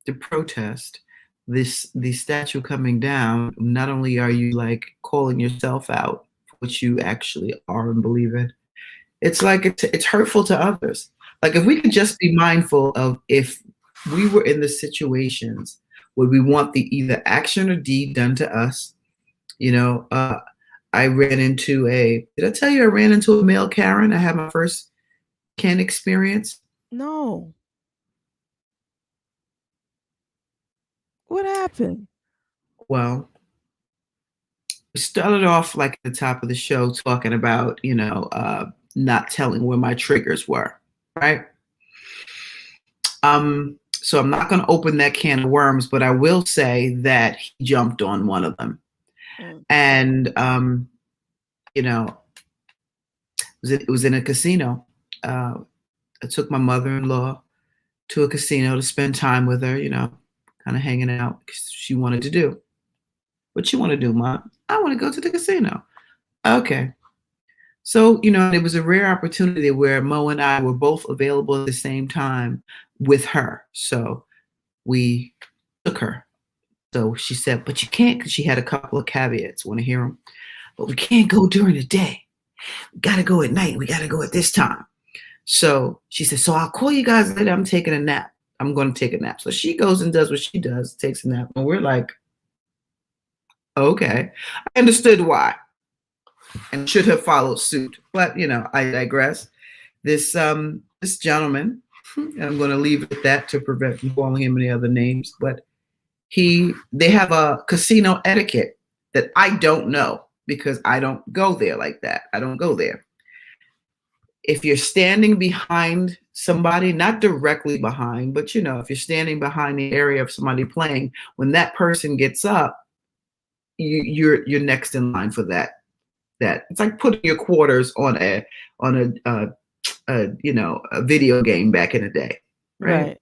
the statue coming down, not only are you like calling yourself out, which you actually are and believe in, it's like it's hurtful to others. Like, if we could just be mindful of, if we were in the situations where we want the either action or deed done to us, you know, I ran into did I tell you I ran into a male Karen? I had my first Ken experience. No. What happened? Well, we started off like at the top of the show talking about, you know, not telling where my triggers were, right? So I'm not going to open that can of worms, but I will say that he jumped on one of them. And, you know, it was in a casino. I took my mother-in-law to a casino to spend time with her, you know, kind of hanging out, because she wanted to do. What you want to do, Mom? I want to go to the casino. Okay. So, you know, it was a rare opportunity where Mo and I were both available at the same time with her. So we took her. So she said, but you can't, because she had a couple of caveats. Want to hear them? But we can't go during the day. We got to go at night. We got to go at this time. So she said, so I'll call you guys later. I'm taking a nap. I'm going to take a nap. So she goes and does what she does, takes a nap. And we're like, okay. I understood why and should have followed suit. But, you know, I digress. This gentleman, and I'm going to leave it at that to prevent from calling him any other names, but they have a casino etiquette that I don't know, because I don't go there like that. I don't go there. If you're standing behind somebody, not directly behind, but, you know, if you're standing behind the area of somebody playing, when that person gets up, you're next in line for that. It's like putting your quarters on a you know, a video game back in the day, right?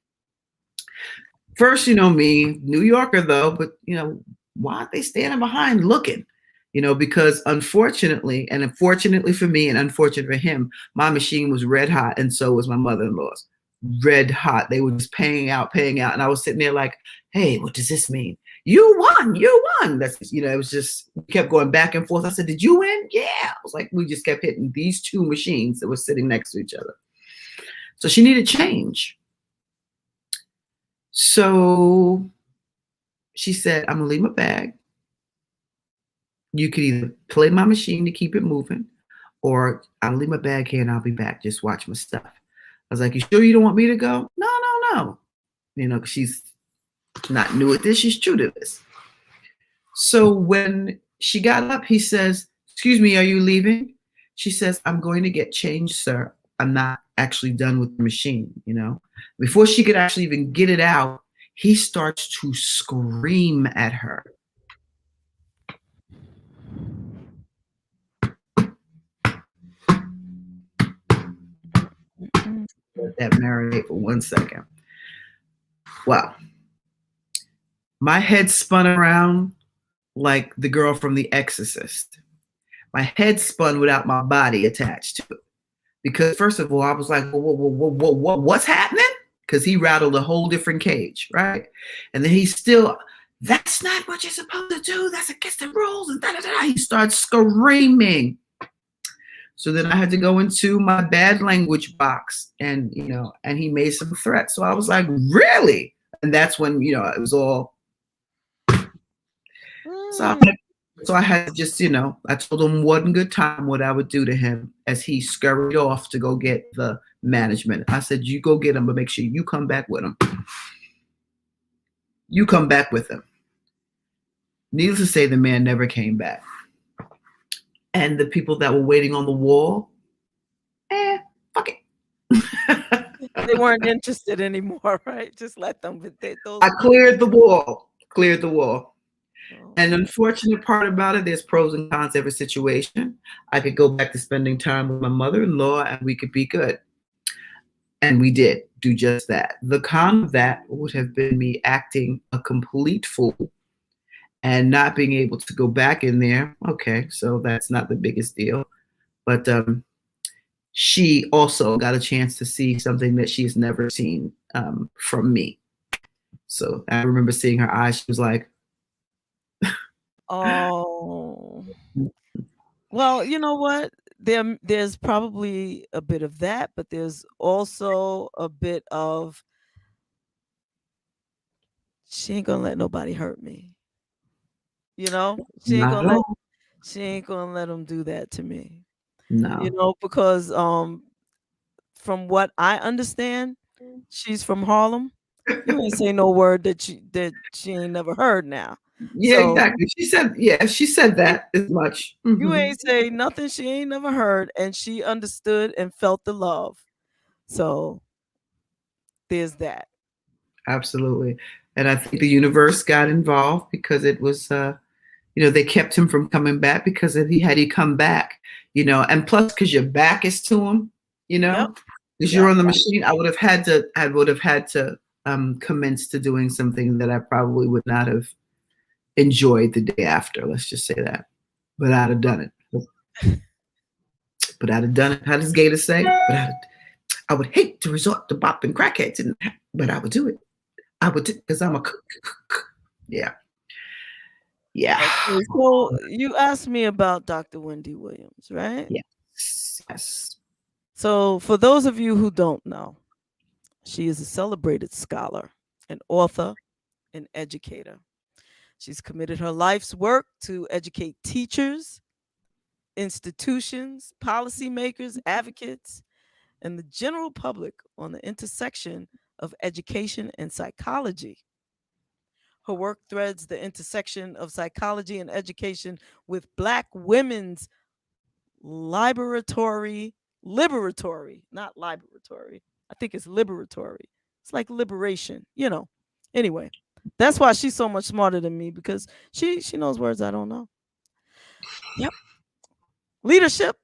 First, you know, me, New Yorker though, but, you know, why aren't they standing behind looking? You know, because unfortunately for me and unfortunately for him, my machine was red hot, and so was my mother-in-law's. Red hot. They were just paying out. And I was sitting there like, hey, what does this mean? You won. That's, you know, it was just, we kept going back and forth. I said, did you win? Yeah. I was like, we just kept hitting these two machines that were sitting next to each other. So she needed change. So she said, I'm gonna leave my bag. You could either play my machine to keep it moving, or I'll leave my bag here and I'll be back. Just watch my stuff. I was like, you sure you don't want me to go? No. You know, 'cause she's not new at this. She's true to this. So when she got up, he says, excuse me, are you leaving? She says, I'm going to get changed, sir. I'm not actually done with the machine, you know. Before she could actually even get it out, he starts to scream at her. Let that marinate for 1 second. Wow. My head spun around like the girl from The Exorcist. my head spun without my body attached to it. Because first of all, I was like, what's happening? Because he rattled a whole different cage, right? And then he's still, that's not what you're supposed to do. That's against the rules. And da da da. He starts screaming. So then I had to go into my bad language box, and and he made some threats. So I was like, really? And that's when it was all. So I had to just I told him one good time what I would do to him as he scurried off to go get the management. I said, you go get him, but make sure you come back with him. You come back with him. Needless to say, the man never came back. And the people that were waiting on the wall, fuck it. They weren't interested anymore, right? Just let them. I cleared the wall. And the unfortunate part about it, there's pros and cons to every situation. I could go back to spending time with my mother-in-law and we could be good. And we did do just that. The con of that would have been me acting a complete fool and not being able to go back in there. Okay, so that's not the biggest deal. But she also got a chance to see something that she's never seen from me. So I remember seeing her eyes. She was like, oh. Well, you know what? There's probably a bit of that, but there's also a bit of, she ain't gonna let nobody hurt me. She ain't gonna let them do that to me. No. Because from what I understand, she's from Harlem. You ain't say no word that she ain't never heard now. Yeah, so, exactly. She said that as much. Mm-hmm. You ain't say nothing she ain't never heard, and she understood and felt the love. So there's that. Absolutely. And I think the universe got involved because it was they kept him from coming back because if he come back, and plus because your back is to him, because you're on the machine, I would have had to commence to doing something that I probably would not have enjoyed the day after. Let's just say that. But I'd have done it. How does Gator say? I would hate to resort to bopping crackheads, but I would do it. I would, because I'm a cook. Yeah. Yeah. Okay, so you asked me about Dr. Wendy Williams, right? Yes. So for those of you who don't know, she is a celebrated scholar, an author, an educator. She's committed her life's work to educate teachers, institutions, policymakers, advocates, and the general public on the intersection of education and psychology. Her work threads the intersection of psychology and education with Black women's liberatory, not liberatory. I think it's liberatory. It's like liberation, Anyway, that's why she's so much smarter than me, because she knows words I don't know. Yep. Leadership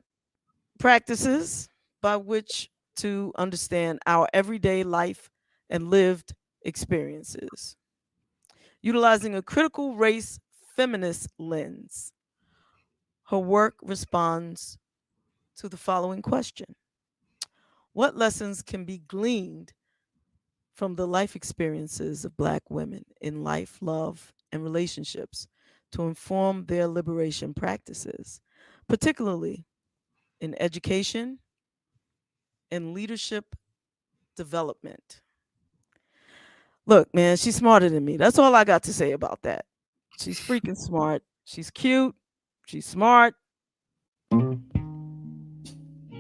practices by which to understand our everyday life and lived experiences. Utilizing a critical race feminist lens, her work responds to the following question: what lessons can be gleaned from the life experiences of Black women in life, love, and relationships to inform their liberation practices, particularly in education and leadership development? Look, man, she's smarter than me. That's all I got to say about that. She's freaking smart. She's cute. She's smart.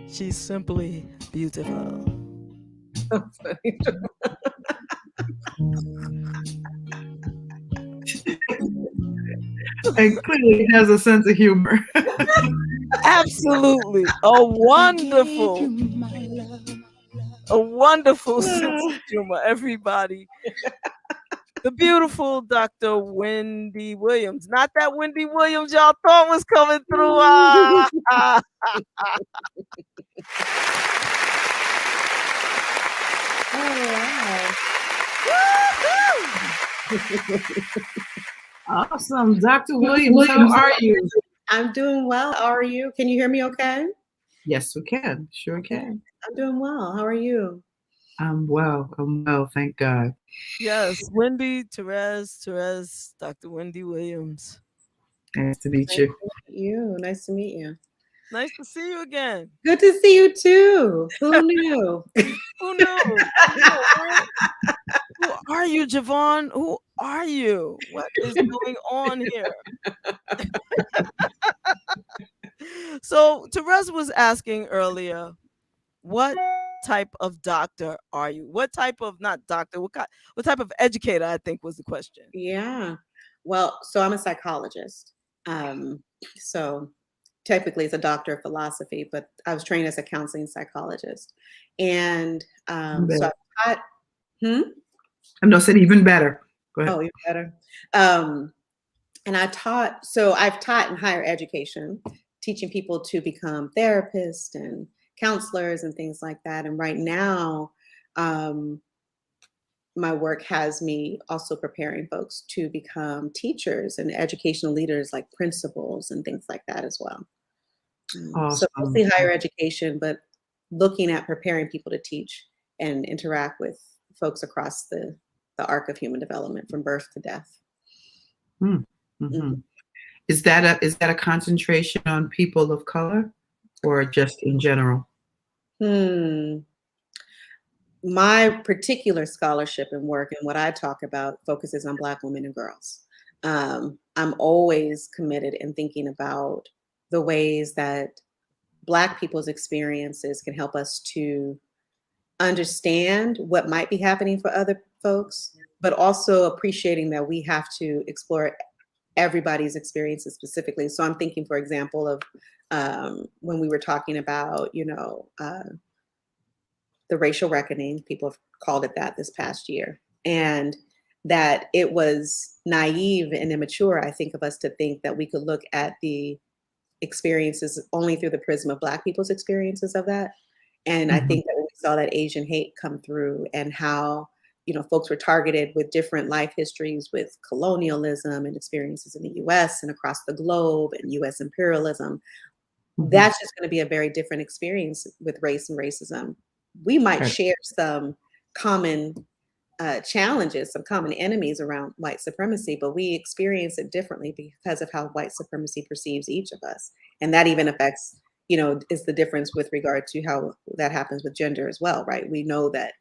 She's simply beautiful. And clearly has a sense of humor. Absolutely. A wonderful sense of humor, everybody. The beautiful Dr. Wendy Williams. Not that Wendy Williams y'all thought was coming through. Awesome. Dr. Williams, how are you? I'm doing well. How are you? Can you hear me okay? Yes, we can. Sure can. I'm doing well. How are you? I'm well. Thank God. Yes, Wendy, Terez, Dr. Wendy Williams. Nice to meet Nice you. to meet you. Nice to meet you. Nice to see you again. Good to see you too. Who knew? Who knew? Who are you, JaVonne? Who are you? What is going on here? So Terez was asking earlier, what type of doctor are you? What type of, not doctor, what type of educator, I think was the question. Yeah. Well, so I'm a psychologist. So technically it's a doctor of philosophy, but I was trained as a counseling psychologist. And so I taught, I'm not saying even better. Go ahead. Oh, even better. And I've taught in higher education, teaching people to become therapists and counselors and things like that. And right now, my work has me also preparing folks to become teachers and educational leaders, like principals and things like that as well. So mostly higher education, but looking at preparing people to teach and interact with folks across the arc of human development from birth to death. Mm-hmm. Is that a concentration on people of color or just in general? My particular scholarship and work and what I talk about focuses on Black women and girls. I'm always committed in thinking about the ways that Black people's experiences can help us to understand what might be happening for other folks, but also appreciating that we have to explore everybody's experiences specifically. So I'm thinking, for example, of when we were talking about, the racial reckoning, people have called it that this past year, and that it was naive and immature, I think, of us to think that we could look at the experiences only through the prism of Black people's experiences of that. And I think that when we saw that Asian hate come through and how, folks were targeted with different life histories with colonialism and experiences in the US and across the globe and US imperialism, that's just going to be a very different experience with race and racism. We might share some common challenges, some common enemies around white supremacy, but we experience it differently because of how white supremacy perceives each of us. And that even affects, is the difference with regard to how that happens with gender as well, right? We know that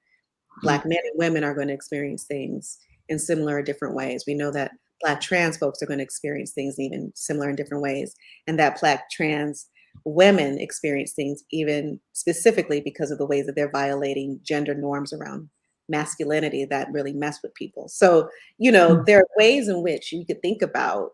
Black men and women are going to experience things in similar or different ways. We know that Black trans folks are going to experience things even similar in different ways, and that Black trans women experience things even specifically because of the ways that they're violating gender norms around masculinity that really mess with people. So, there are ways in which you could think about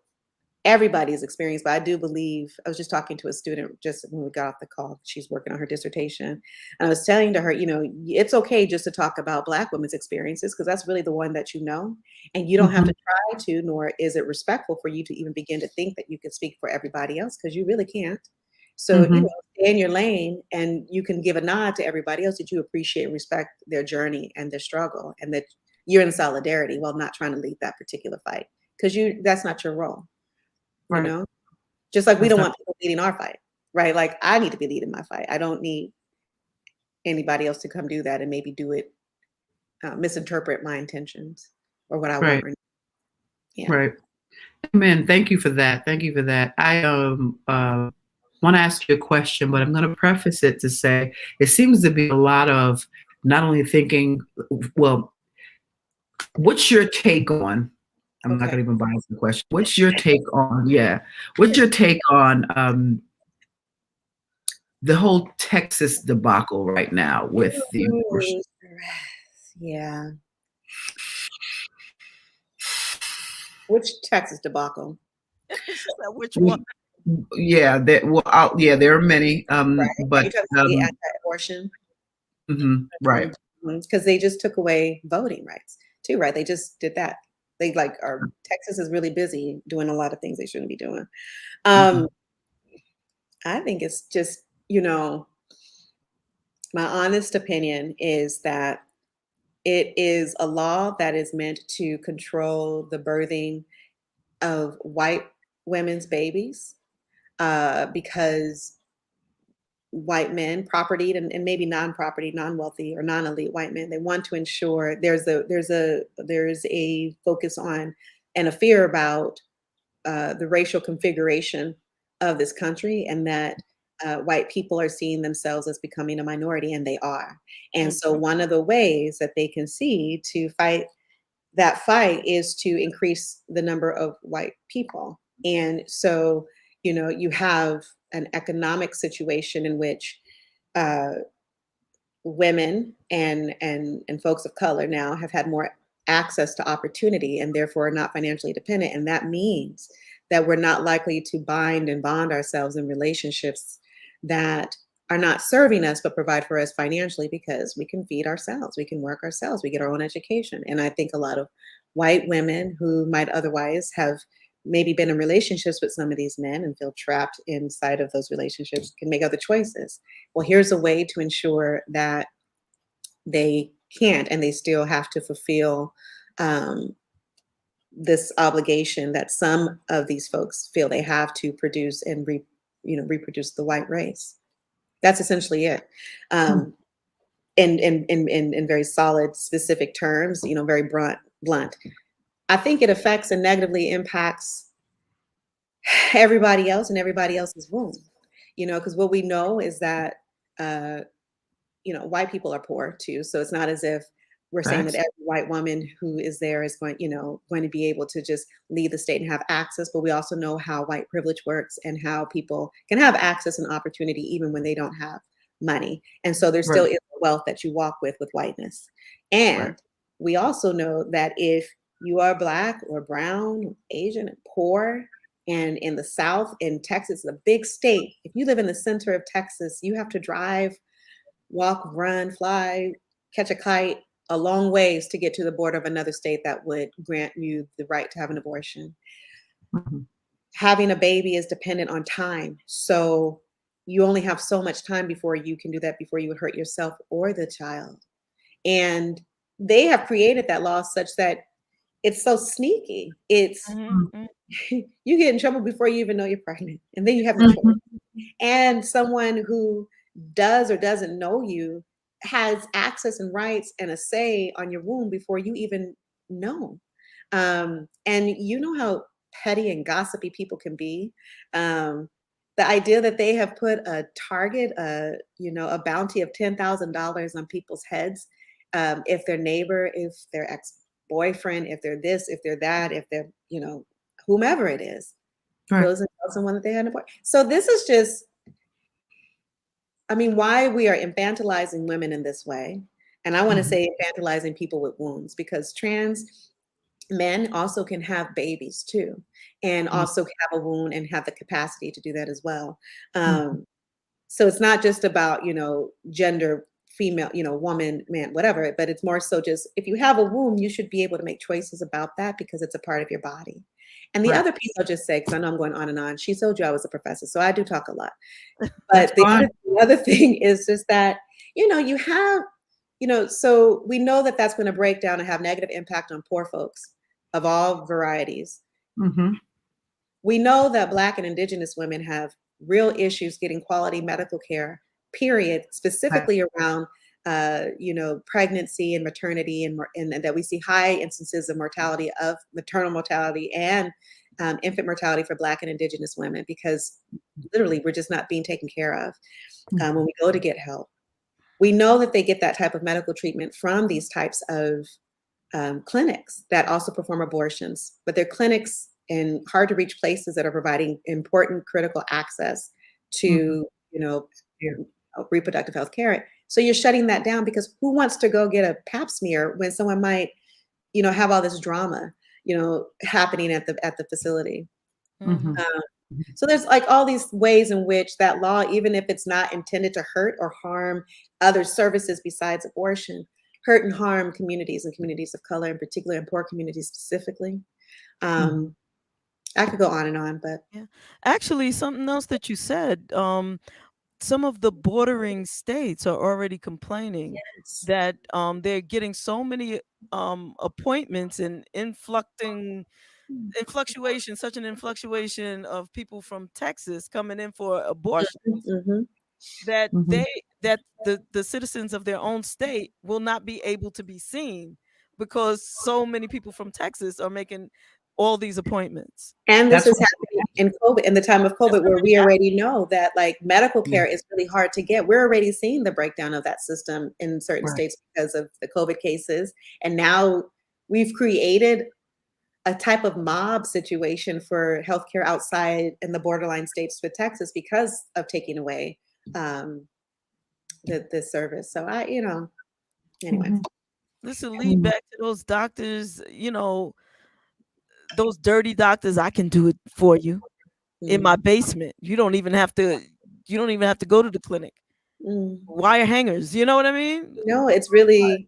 everybody's experience, but I do believe, I was just talking to a student just when we got off the call, she's working on her dissertation, and I was telling to her, it's okay just to talk about Black women's experiences because that's really the one that and you don't have to try to, nor is it respectful for you to even begin to think that you can speak for everybody else because you really can't. So, stay in your lane, and you can give a nod to everybody else that you appreciate and respect their journey and their struggle, and that you're in solidarity while not trying to lead that particular fight because that's not your role. Right. Just like we don't want people leading our fight, right? Like I need to be leading my fight. I don't need anybody else to come do that and maybe do it, misinterpret my intentions or what I want. Yeah. Right. Amen. Thank you for that. I want to ask you a question, but I'm going to preface it to say it seems to be a lot of not only thinking, well, what's your take on? I'm not going to even buy the question. What's your take on? What's your take on the whole Texas debacle right now with the abortion? Yeah. Which Texas debacle? Which one? Yeah, there are many. But the anti-abortion, right? Because they just took away voting rights too, right? They just did that. They Texas is really busy doing a lot of things they shouldn't be doing. I think it's just, my honest opinion is that it is a law that is meant to control the birthing of white women's babies. because white men, propertied and maybe non-property, non-wealthy or non-elite white men, they want to ensure there's a focus on and a fear about the racial configuration of this country, and that white people are seeing themselves as becoming a minority, and they are. And so one of the ways that they can see to fight that fight is to increase the number of white people. And so, you have an economic situation in which women and folks of color now have had more access to opportunity and therefore are not financially dependent. And that means that we're not likely to bind and bond ourselves in relationships that are not serving us but provide for us financially, because we can feed ourselves, we can work ourselves, we get our own education. And I think a lot of white women who might otherwise have maybe been in relationships with some of these men and feel trapped inside of those relationships can make other choices. Well, here's a way to ensure that they can't, and they still have to fulfill this obligation that some of these folks feel they have to produce and reproduce the white race. That's essentially it. In very solid, specific terms, very blunt. I think it affects and negatively impacts everybody else and everybody else's womb, because what we know is that, white people are poor too. So it's not as if we're saying that every white woman who is there is going to be able to just leave the state and have access. But we also know how white privilege works and how people can have access and opportunity even when they don't have money. And so there still is a wealth that you walk with whiteness. And we also know that if you are Black or brown, Asian, and poor, and in the South, in Texas, a big state, if you live in the center of Texas, you have to drive, walk, run, fly, catch a kite a long ways to get to the border of another state that would grant you the right to have an abortion. Having a baby is dependent on time. So you only have so much time before you can do that, before you would hurt yourself or the child. And they have created that law such that it's so sneaky. It's you get in trouble before you even know you're pregnant, and then you have no choice. And someone who does or doesn't know you has access and rights and a say on your womb before you even know. And you know how petty and gossipy people can be. The idea that they have put a target, a bounty of $10,000 on people's heads, if their neighbor, if their ex-boyfriend, if they're this, if they're that, if they're, whomever it is, goes and tells someone that they had an abortion. So this is just, why we are infantilizing women in this way. And I want to say infantilizing people with wombs, because trans men also can have babies too, and also have a womb and have the capacity to do that as well. So it's not just about, gender, female, woman, man, whatever, but it's more so just, if you have a womb, you should be able to make choices about that because it's a part of your body. And the other piece I'll just say, because I know I'm going on and on, she told you I was a professor, so I do talk a lot. But the other thing is just that, you have, so we know that that's going to break down and have negative impact on poor folks of all varieties. We know that Black and Indigenous women have real issues getting quality medical care, period, specifically around pregnancy and maternity, and that we see high instances of mortality, of maternal mortality and infant mortality for Black and Indigenous women, because literally we're just not being taken care of when we go to get help. We know that they get that type of medical treatment from these types of clinics that also perform abortions, but they're clinics in hard to reach places that are providing important critical access to reproductive health care. So you're shutting that down, because who wants to go get a pap smear when someone might, have all this drama, happening at the facility. So there's like all these ways in which that law, even if it's not intended to hurt or harm other services besides abortion, hurt and harm communities and communities of color in particular, and poor communities specifically. I could go on and on, but actually, something else that you said, some of the bordering states are already complaining that they're getting so many appointments and influxing such an influctuation of people from Texas coming in for abortion that the citizens of their own state will not be able to be seen because so many people from Texas are making all these appointments. And this is happening in COVID, in the time of COVID, where we already know that like medical care is really hard to get. We're already seeing the breakdown of that system in certain states because of the COVID cases. And now we've created a type of mob situation for healthcare outside in the borderline states with Texas because of taking away the service. So anyway. This will lead back to those doctors, those dirty doctors. I can do it for you in my basement. You don't even have to go to the clinic. Wire hangers, you know what I mean? No, it's really,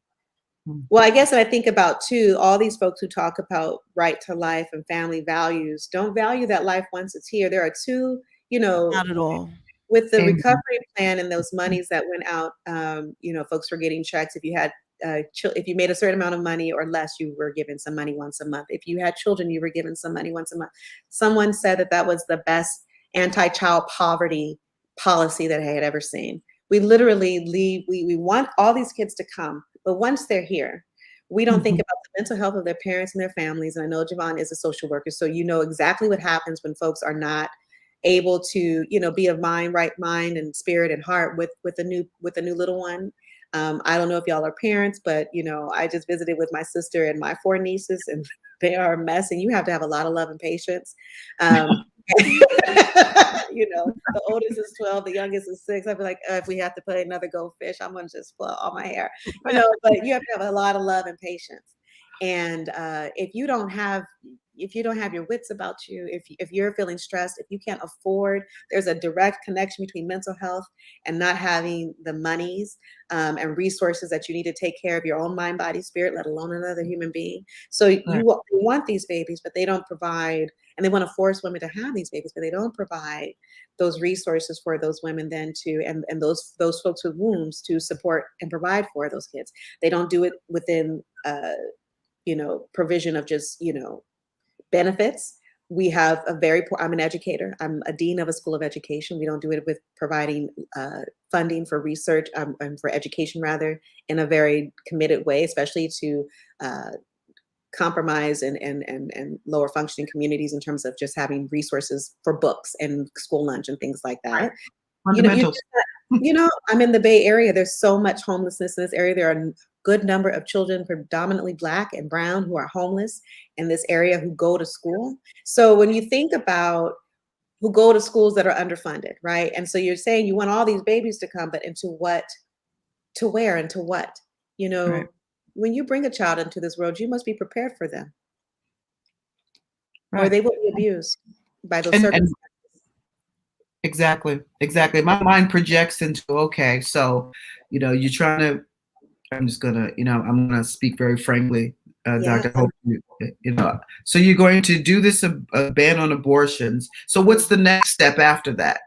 well, I guess I think about too, all these folks who talk about right to life and family values don't value that life once it's here. There are two, not at all. With the recovery plan and those monies that went out, folks were getting checks. If you had if you made a certain amount of money or less, you were given some money once a month. If you had children, you were given some money once a month. Someone said that was the best anti-child poverty policy that I had ever seen. We literally we want all these kids to come, but once they're here, we don't think about the mental health of their parents and their families. And I know JaVonne is a social worker, so you know exactly what happens when folks are not able to, be of right mind and spirit and heart with a new little one. I don't know if y'all are parents, but I just visited with my sister and my 4 nieces, and they are a mess. And you have to have a lot of love and patience. The oldest is 12, the youngest is 6. I'd be like, if we have to put another goldfish, I'm gonna just blow all my hair. But you have to have a lot of love and patience. And if you don't have your wits about you, if you're feeling stressed, if you can't afford, there's a direct connection between mental health and not having the monies and resources that you need to take care of your own mind, body, spirit, let alone another human being. So you want these babies, but they don't provide, and they want to force women to have these babies, but they don't provide those resources for those women then to, and those folks with wombs to support and provide for those kids. They don't do it within, provision of just, benefits. We have I'm an educator. I'm a dean of a school of education. We don't do it with providing funding for research and for education, rather, in a very committed way, especially to compromise and lower functioning communities in terms of just having resources for books and school lunch and things like that. Fundamentals. I'm in the Bay Area. There's so much homelessness in this area. There are good number of children, predominantly Black and brown, who are homeless in this area who go to school. So when you think about who go to schools that are underfunded, right? And so you're saying you want all these babies to come, but into what, to where, and to what? Right. When you bring a child into this world, you must be prepared for them. Right. Or they will be abused by those circumstances. Exactly. My mind projects into, okay, so, you're trying to, I'm gonna speak very frankly, Dr. Hope, so you're going to do this a ban on abortions. So what's the next step after that?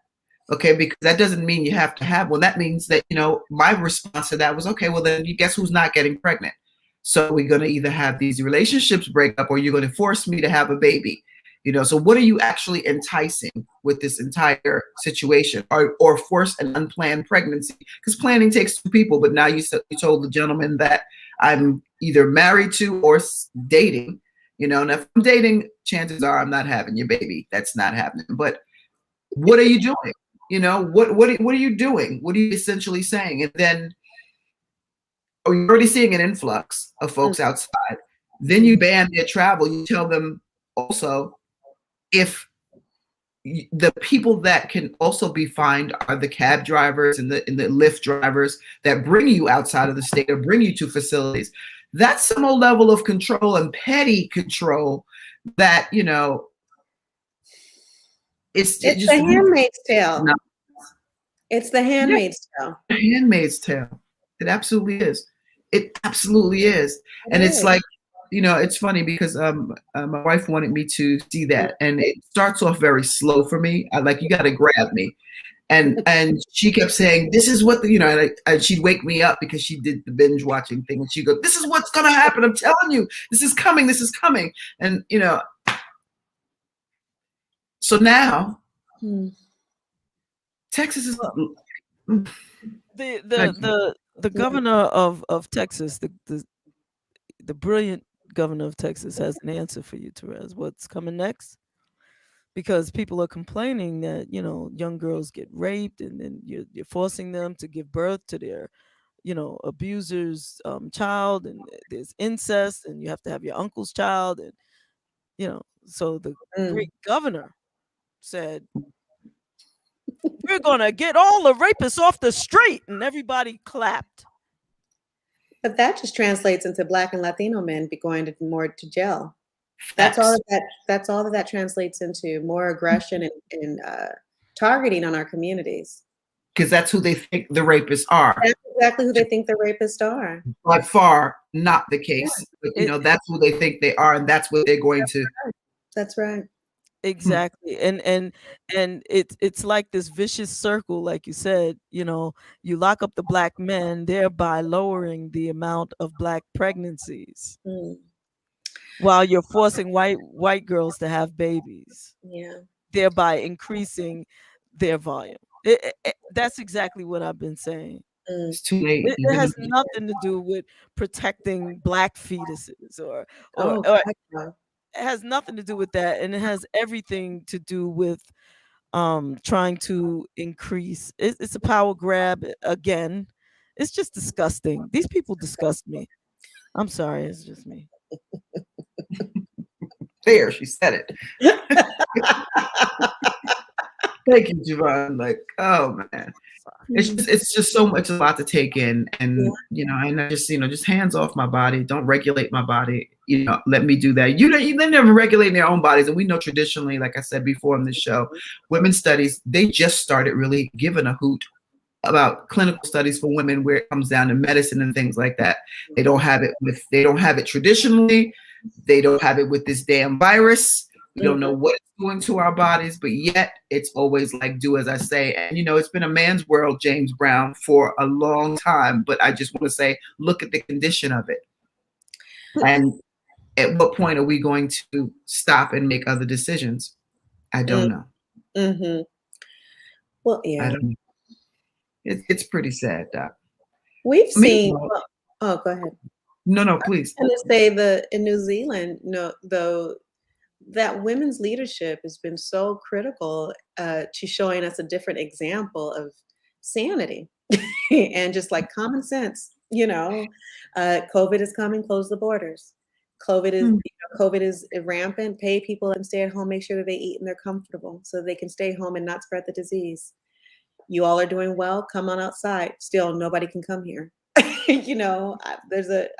Okay, because that doesn't mean you have to have one. That means that, my response to that was, okay, well then you guess who's not getting pregnant? So we're gonna either have these relationships break up or you're gonna force me to have a baby. So what are you actually enticing with this entire situation, or force an unplanned pregnancy? Because planning takes 2 people, but now you told the gentleman that I'm either married to or dating, and if I'm dating, chances are I'm not having your baby. That's not happening. But what are you doing? What are you doing? What are you essentially saying? And then you're already seeing an influx of folks outside. Then you ban their travel. You tell them also, if the people that can also be fined are the cab drivers and the Lyft drivers that bring you outside of the state or bring you to facilities, that's some level of control and petty control that, it's The Handmaid's Tale. No. It's the Handmaid's Tale. The Handmaid's Tale. It absolutely is. And it's like, it's funny because my wife wanted me to see that, and it starts off very slow for me. You got to grab me, and she kept saying, "This is what and she'd wake me up because she did the binge watching thing, and she'd go, "This is what's gonna happen. I'm telling you, this is coming. And So now, Texas is the governor of Texas, the brilliant governor of Texas has an answer for you, Terez. What's coming next? Because people are complaining that, you know, young girls get raped and then you're forcing them to give birth to their, you know, abuser's child, and there's incest, and you have to have your uncle's child, and, you know, so the great governor said, we're gonna get all the rapists off the street, and everybody clapped. But that just translates into Black and Latino men going more to jail. That's all that translates into, more aggression and targeting on our communities. Because that's who they think the rapists are. That's exactly who they think the rapists are. By far not the case. But, you know, that's who they think they are, and that's what they're going to. That's right. Exactly. And it's like this vicious circle, like you said, you know, you lock up the Black men, thereby lowering the amount of Black pregnancies. While you're forcing white girls to have babies, thereby increasing their volume. That's exactly what I've been saying. It's too late. It has nothing to do with protecting Black fetuses or it has nothing to do with that, and it has everything to do with trying to increase. It's a power grab again. It's just disgusting. These people disgust me. I'm sorry, it's just me. There, she said it. Thank you, JaVonne. Like, oh man, it's just so much, a lot to take in, and you know, and I just, you know, just hands off my body. Don't regulate my body. You know, let me do that. They're never regulating their own bodies, and we know traditionally, like I said before on this show, women's studies, they just started really giving a hoot about clinical studies for women where it comes down to medicine and things like that. They don't have it traditionally. They don't have it with this damn virus. We don't know what it's doing to our bodies, but yet it's always like, do as I say. And, you know, it's been a man's world, James Brown, for a long time. But I just want to say, look at the condition of it. And at what point are we going to stop and make other decisions? I don't know. Well, yeah. I don't know. It's pretty sad, Doc. We've seen. Oh, go ahead. No, please. I was going to say in New Zealand, though, that women's leadership has been so critical to showing us a different example of sanity and just like common sense. You know, COVID is coming. Close the borders. COVID is rampant. Pay people and stay at home. Make sure that they eat and they're comfortable so they can stay home and not spread the disease. You all are doing well. Come on outside. Still, nobody can come here. You know,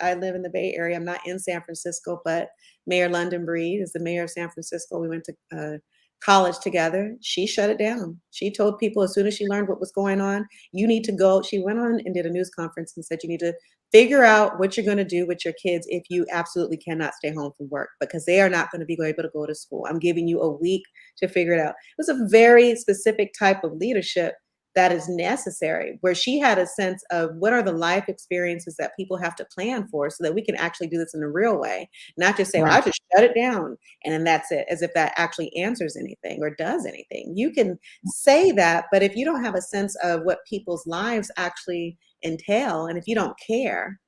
I live in the Bay Area. I'm not in San Francisco, but Mayor London Breed is the mayor of San Francisco. We went to college together. She shut it down. She told people as soon as she learned what was going on, you need to go. She went on and did a news conference and said, you need to figure out what you're going to do with your kids if you absolutely cannot stay home from work, because they are not going to be able to go to school. I'm giving you a week to figure it out. It was a very specific type of leadership that is necessary, where she had a sense of what are the life experiences that people have to plan for so that we can actually do this in a real way, not just say, well, I just shut it down and then that's it, as if that actually answers anything or does anything. You can say that, but if you don't have a sense of what people's lives actually entail, and if you don't care,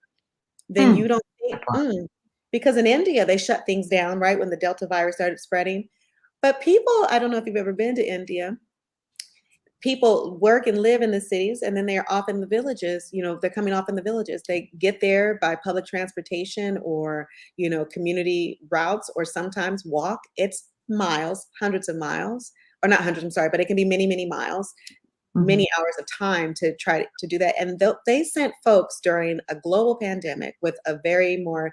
then you don't think, because in India, they shut things down right when the Delta virus started spreading. But people, I don't know if you've ever been to India, people work and live in the cities, and then they're off in the villages. You know, they're coming off in the villages. They get there by public transportation or, you know, community routes, or sometimes walk. It's miles, hundreds of miles, or not hundreds, I'm sorry, but it can be many, many miles, many hours of time to try to do that. And they sent folks during a global pandemic with a very more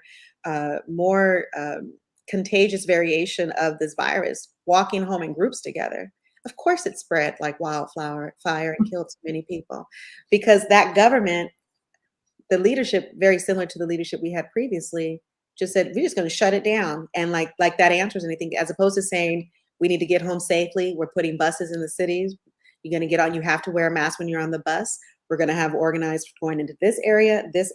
contagious variation of this virus, walking home in groups together. Of course it spread like wildfire and killed so many people, because that government, the leadership, very similar to the leadership we had previously, just said, we're just going to shut it down. And like that answers anything, as opposed to saying, we need to get home safely. We're putting buses in the cities. You're going to get on, you have to wear a mask when you're on the bus. We're going to have organized going into this area, and this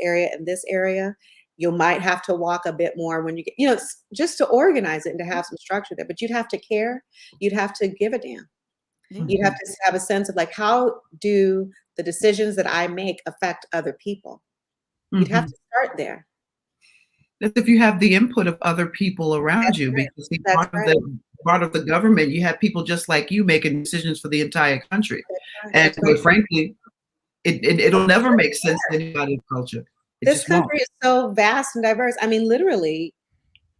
area. You might have to walk a bit more when you get, just to organize it and to have some structure there. But you'd have to care. You'd have to give a damn. You'd have to have a sense of like, how do the decisions that I make affect other people? You'd have to start there. That's if you have the input of other people around you, because part of the government, you have people just like you making decisions for the entire country. And quite frankly, it'll never make sense to anybody's culture. This country is so vast and diverse. I mean, literally,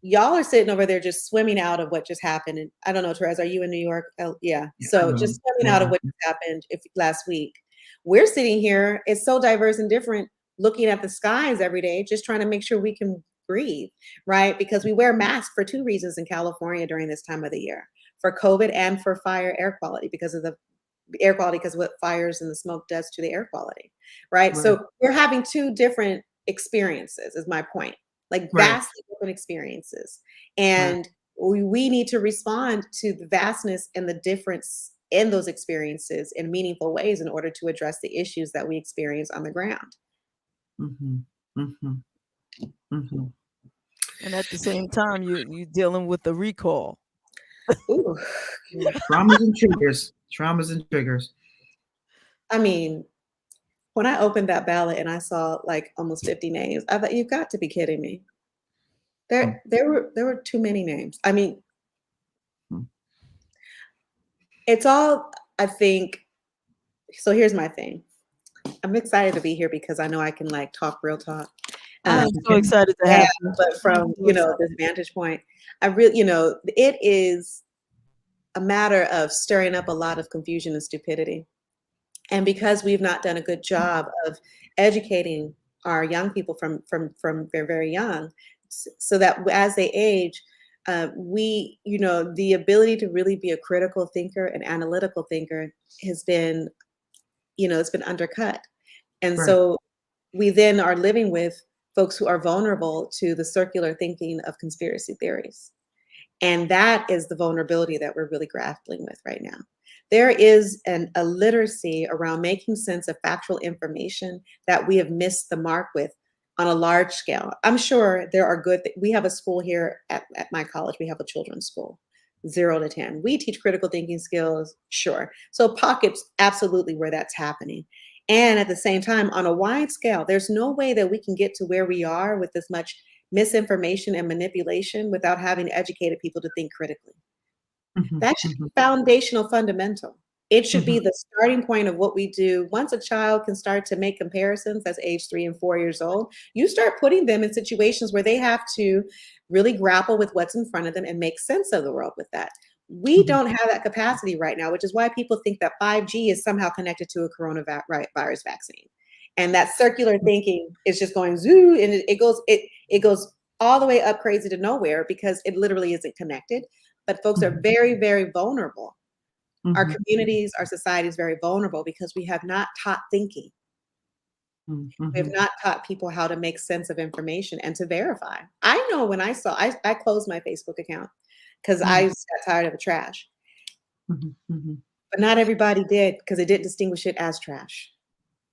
y'all are sitting over there just swimming out of what just happened. And I don't know, Terez, are you in New York? Oh, yeah. So just swimming out of what just happened last week. We're sitting here, it's so diverse and different, looking at the skies every day, just trying to make sure we can breathe, right? Because we wear masks for 2 reasons in California during this time of the year, for COVID and for fire air quality, because of the air quality, because of what fires and the smoke does to the air quality, right? So we're having 2 different experiences, is my point, like vastly different experiences. And we need to respond to the vastness and the difference in those experiences in meaningful ways in order to address the issues that we experience on the ground. And at the same time, you're dealing with the recall. Ooh. Traumas and triggers. I mean, when I opened that ballot and I saw like almost 50 names, I thought, you've got to be kidding me. There were too many names. I mean, it's all, I think, so here's my thing. I'm excited to be here because I know I can like talk real talk. I'm so excited to have you. But from, this vantage point, I really, it is a matter of stirring up a lot of confusion and stupidity. And because we've not done a good job of educating our young people from very, very young, so that as they age, the ability to really be a critical thinker and analytical thinker has been, it's been undercut. And so we then are living with folks who are vulnerable to the circular thinking of conspiracy theories. And that is the vulnerability that we're really grappling with right now. There is a literacy around making sense of factual information that we have missed the mark with on a large scale. I'm sure there are we have a school here at my college, we have a children's school, 0 to 10. We teach critical thinking skills, sure. So pockets, absolutely, where that's happening. And at the same time, on a wide scale, there's no way that we can get to where we are with this much misinformation and manipulation without having educated people to think critically. That should be foundational, fundamental. It should be the starting point of what we do. Once a child can start to make comparisons, that's age 3 and 4 years old, you start putting them in situations where they have to really grapple with what's in front of them and make sense of the world with that. We don't have that capacity right now, which is why people think that 5G is somehow connected to a coronavirus vaccine. And that circular thinking is just going zoo, and it goes all the way up crazy to nowhere because it literally isn't connected. But folks are very, very vulnerable. Our communities, our society is very vulnerable because we have not taught thinking. We have not taught people how to make sense of information and to verify. I know when I closed my Facebook account because I got tired of the trash. But not everybody did, because they didn't distinguish it as trash.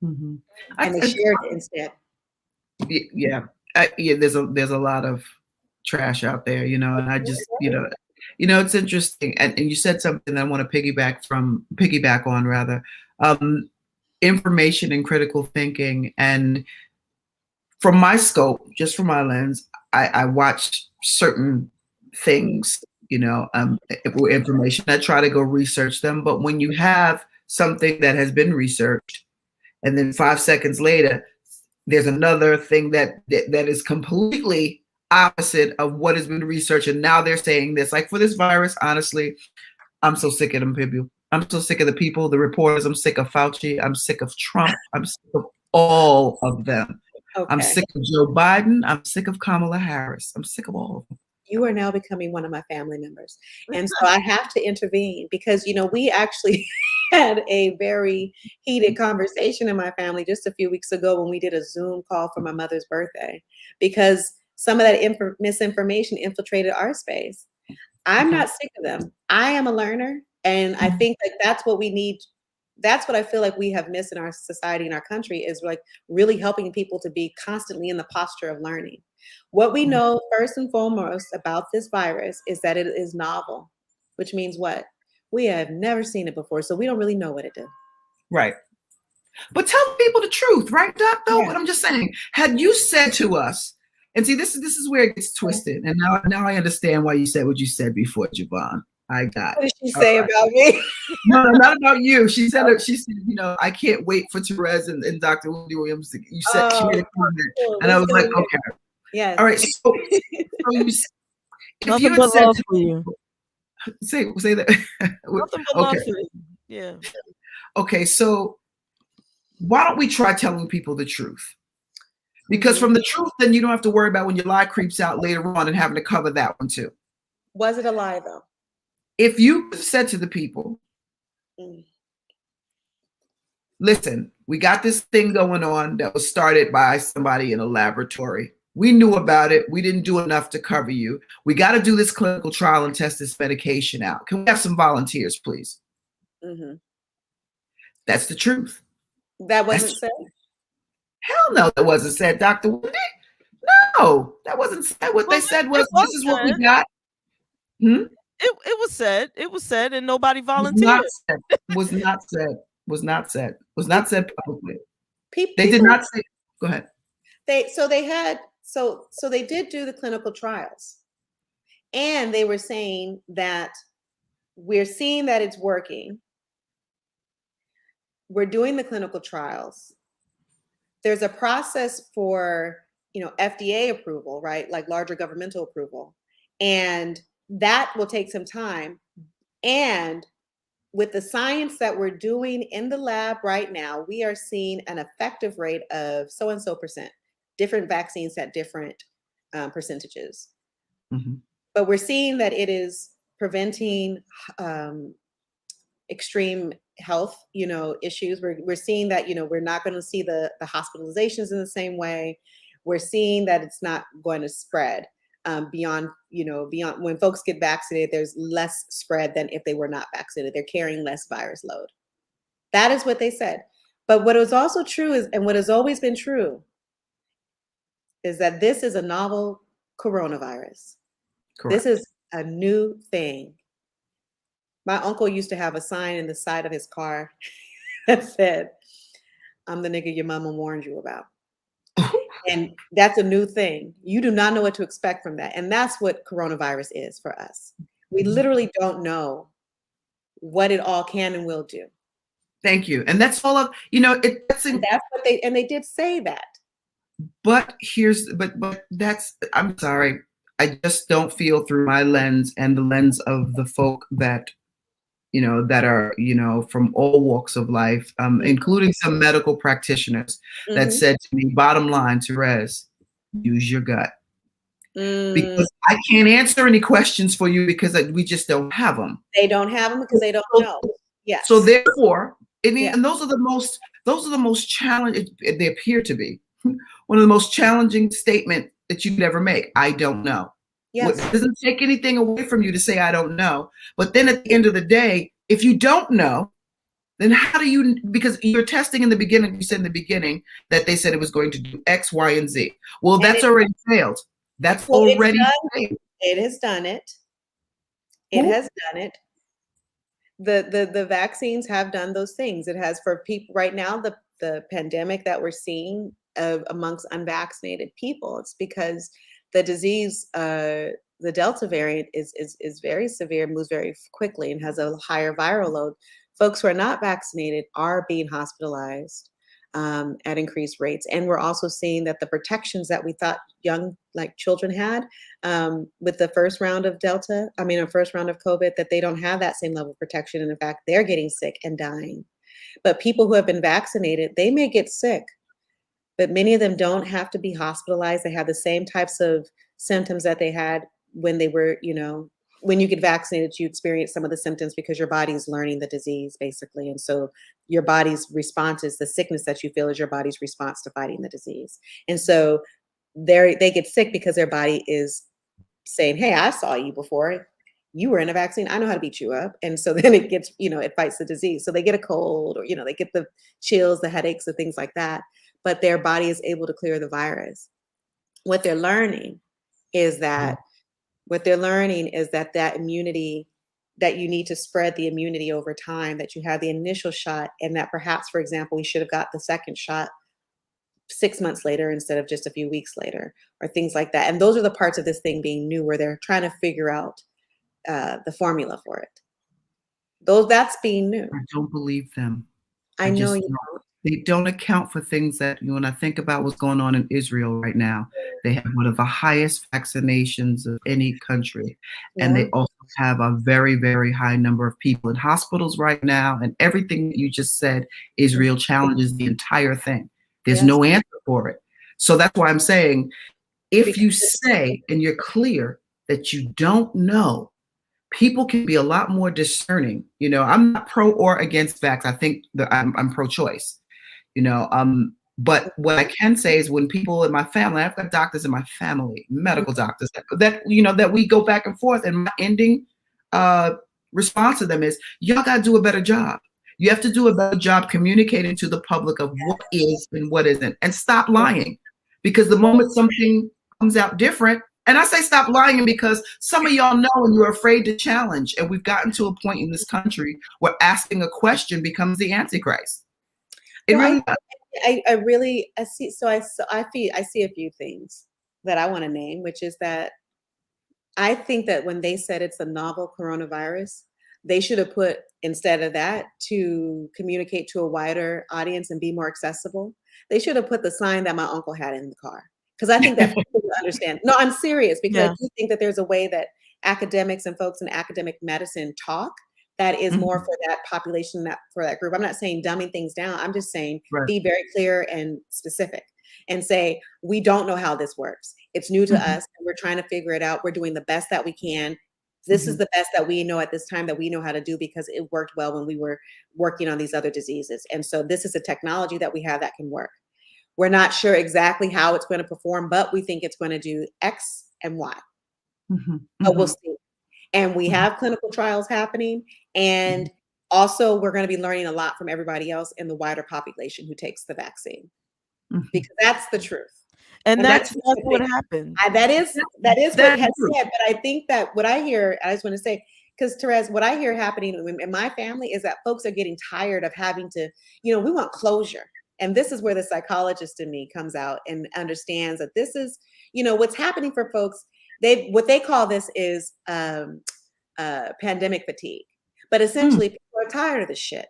And they shared it instead. Yeah, there's a lot of trash out there, and I just, it's interesting. And you said something that I want to piggyback on rather. Information and critical thinking. And from my scope, just from my lens, I watch certain things, information. I try to go research them. But when you have something that has been researched, and then 5 seconds later, there's another thing that is completely opposite of what has been researched, and now they're saying this. Like for this virus, honestly, I'm so sick of them people. I'm so sick of the people, the reporters. I'm sick of Fauci. I'm sick of Trump. I'm sick of all of them. Okay. I'm sick of Joe Biden. I'm sick of Kamala Harris. I'm sick of all of them. You are now becoming one of my family members. And so I have to intervene because, we actually had a very heated conversation in my family just a few weeks ago when we did a Zoom call for my mother's birthday, because some of that misinformation infiltrated our space. I'm not sick of them. I am a learner. And I think that's what we need. That's what I feel like we have missed in our society, in our country, is like really helping people to be constantly in the posture of learning. What we know first and foremost about this virus is that it is novel, which means what? We have never seen it before, so we don't really know what it does. Right. But tell people the truth, right, Doc? Though, but I'm just saying, had you said to us, and see, this is where it gets twisted, and now I understand why you said what you said before, JaVonne. I got. What did she say about me? No, not about you. She said, you know, I can't wait for Terez and Dr. Wendi Williams. You said she made a comment, and I was like, okay, yes. All right. So if you had said to me, say that. Nothing but love for you. Yeah. Okay, so why don't we try telling people the truth? Because from the truth, then you don't have to worry about when your lie creeps out later on and having to cover that one too. Was it a lie though? If you said to the people, listen, we got this thing going on that was started by somebody in a laboratory. We knew about it. We didn't do enough to cover you. We got to do this clinical trial and test this medication out. Can we have some volunteers, please? Mm-hmm. That's the truth. That wasn't said? Hell no, that wasn't said, Dr. Wendy. No, that wasn't said. What they said was, this is what we got. It was said. It was said, and nobody volunteered. Was not said publicly. People, they did not say. Go ahead. They did do the clinical trials, and they were saying that we're seeing that it's working. We're doing the clinical trials. There's a process for, FDA approval, right? Like larger governmental approval, and that will take some time. And with the science that we're doing in the lab right now, we are seeing an effective rate of so-and-so percent, different vaccines at different percentages. Mm-hmm. But we're seeing that it is preventing extreme health, issues. We're seeing that, we're not going to see the hospitalizations in the same way. We're seeing that it's not going to spread. Beyond when folks get vaccinated, there's less spread than if they were not vaccinated. They're carrying less virus load. That is what they said. But what is also true is, and what has always been true, is that this is a novel coronavirus. Correct. This is a new thing. My uncle used to have a sign in the side of his car that said, "I'm the nigga your mama warned you about." And that's a new thing. You do not know what to expect from that. And that's what coronavirus is for us. We literally don't know what it all can and will do. Thank you. And that's all of, that's what they did say that. But that's, I'm sorry. I just don't feel through my lens and the lens of the folk that, that are, from all walks of life, including some medical practitioners that said to me, bottom line, Terez, use your gut. Because I can't answer any questions for you because we just don't have them. They don't have them because they don't know. Yes. So therefore, and those are the most challenging, they appear to be one of the most challenging statements that you could ever make. I don't know. Yes. It doesn't take anything away from you to say, I don't know. But then at the end of the day, if you don't know, then how do you, because you're testing in the beginning, you said in the beginning that they said it was going to do X, Y, and Z. Well, that's already failed. That's already failed. It has done it. It has done it. The vaccines have done those things. It has for people right now, the pandemic that we're seeing amongst unvaccinated people, it's because the disease, the Delta variant is very severe, moves very quickly, and has a higher viral load. Folks who are not vaccinated are being hospitalized at increased rates. And we're also seeing that the protections that we thought young, children had with the first round of first round of COVID, that they don't have that same level of protection. And in fact, they're getting sick and dying. But people who have been vaccinated, they may get sick, but many of them don't have to be hospitalized. They have the same types of symptoms that they had when they were, when you get vaccinated, you experience some of the symptoms because your body is learning the disease, basically. And so your body's response is the sickness that you feel is your body's response to fighting the disease. And so they get sick because their body is saying, hey, I saw you before. You were in a vaccine. I know how to beat you up. And so then it gets, it fights the disease. So they get a cold, or, they get the chills, the headaches, the things like that. But their body is able to clear the virus. what they're learning is that that immunity, that you need to spread the immunity over time, that you have the initial shot, and that perhaps, for example, we should have got the second shot 6 months later instead of just a few weeks later, or things like that. And those are the parts of this thing being new, where they're trying to figure out the formula for it. That's being new. I don't believe them. I know you don't. don't. They don't account for things that, when I think about what's going on in Israel right now, they have one of the highest vaccinations of any country. Yeah. And they also have a very, very high number of people in hospitals right now. And everything that you just said, Israel challenges the entire thing. There's no answer for it. So that's why I'm saying, if you say, and you're clear that you don't know, people can be a lot more discerning. I'm not pro or against vax. I think that I'm pro-choice. But what I can say is, when people in my family, I've got doctors in my family, medical doctors, that we go back and forth, and my ending response to them is, y'all got to do a better job. You have to do a better job communicating to the public of what is and what isn't, and stop lying. Because the moment something comes out different, and I say stop lying because some of y'all know and you're afraid to challenge. And we've gotten to a point in this country where asking a question becomes the Antichrist. I see a few things that I want to name, which is that I think that when they said it's a novel coronavirus, they should have put, instead of that, to communicate to a wider audience and be more accessible, they should have put the sign that my uncle had in the car. Because I think that people understand. No, I'm serious, because I do think that there's a way that academics and folks in academic medicine talk that is more for that population, for that group. I'm not saying dumbing things down. I'm just saying be very clear and specific, and say, we don't know how this works. It's new to us, and we're trying to figure it out. We're doing the best that we can. This is the best that we know at this time, that we know how to do, because it worked well when we were working on these other diseases. And so this is a technology that we have that can work. We're not sure exactly how it's going to perform, but we think it's going to do X and Y. But we'll see. And we have clinical trials happening. And also, we're going to be learning a lot from everybody else in the wider population who takes the vaccine. Because that's the truth. And that's what happened. That is what has said. But I think that what I hear, I just want to say, because Terez, what I hear happening in my family is that folks are getting tired of having to, we want closure. And this is where the psychologist in me comes out and understands that this is, what's happening for folks. What they call this is pandemic fatigue. But essentially, people are tired of this shit.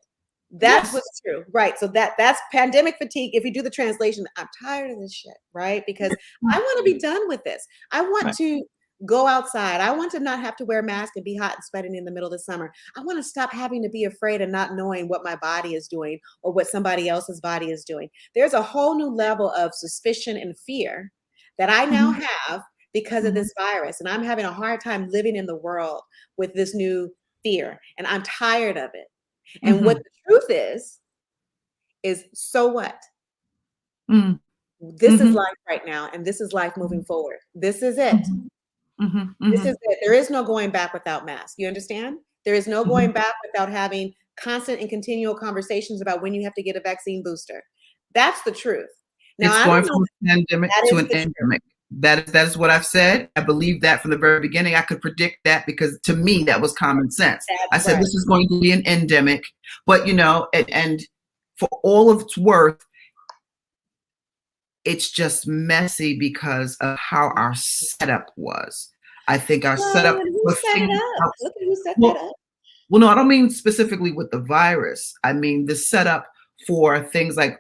That's what's true, right? So that's pandemic fatigue. If you do the translation, I'm tired of this shit, right? Because I want to be done with this. I want to go outside. I want to not have to wear a mask and be hot and sweating in the middle of the summer. I want to stop having to be afraid of not knowing what my body is doing or what somebody else's body is doing. There's a whole new level of suspicion and fear that I now have because of this virus. And I'm having a hard time living in the world with this new fear. And I'm tired of it. And what the truth is so what? This is life right now. And this is life moving forward. This is it. This is it. There is no going back without masks. You understand? There is no going back without having constant and continual conversations about when you have to get a vaccine booster. That's the truth. Now, it's going from a pandemic to an endemic. That is what I've said. I believe that from the very beginning. I could predict that because to me, that was common sense. I said, this is going to be an endemic, but and for all of its worth, it's just messy because of how our setup was. I think our setup was Look at who set that up. Well, no, I don't mean specifically with the virus. I mean the setup for things like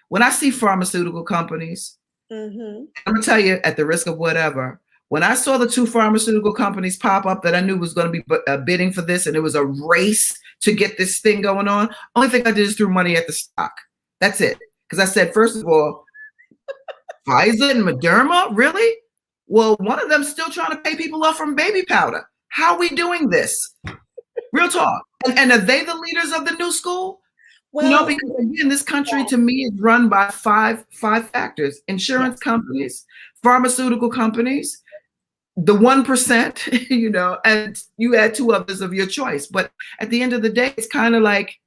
when I see pharmaceutical companies, I'm gonna tell you, at the risk of whatever, when I saw the 2 pharmaceutical companies pop up that I knew was going to be bidding for this, and it was a race to get this thing going on, only thing I did is threw money at the stock. That's it. Because I said, first of all, Pfizer and Moderna, really? Well, one of them's still trying to pay people off from baby powder. How are we doing this? Real talk. And are they the leaders of the new school? Well, because again, this country to me is run by five factors: insurance companies, pharmaceutical companies, the 1%, and you add 2 others of your choice. But at the end of the day, it's kind of like,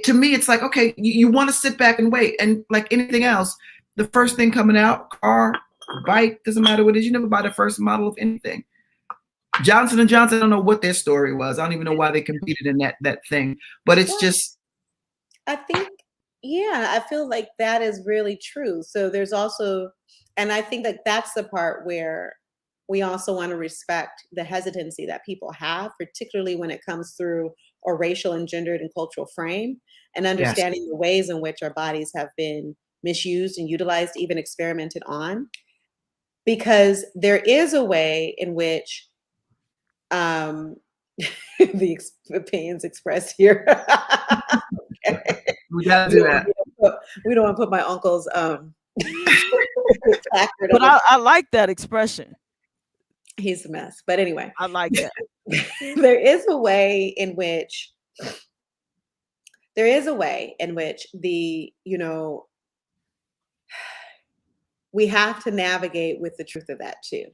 to me, it's like, okay, you want to sit back and wait. And like anything else, the first thing coming out, car, bike, doesn't matter what it is. You never buy the first model of anything. Johnson & Johnson, I don't know what their story was. I don't even know why they competed in that thing. But it's just. I think, yeah, I feel like that is really true. So there's also, and I think that that's the part where we also want to respect the hesitancy that people have, particularly when it comes through a racial and gendered and cultural frame, and understanding the ways in which our bodies have been misused and utilized, even experimented on. Because there is a way in which the opinions expressed here. Okay. We gotta do that. We don't want to put my uncle's but I like that expression. He's a mess. But anyway. I like that. There is a way in which the, we have to navigate with the truth of that too.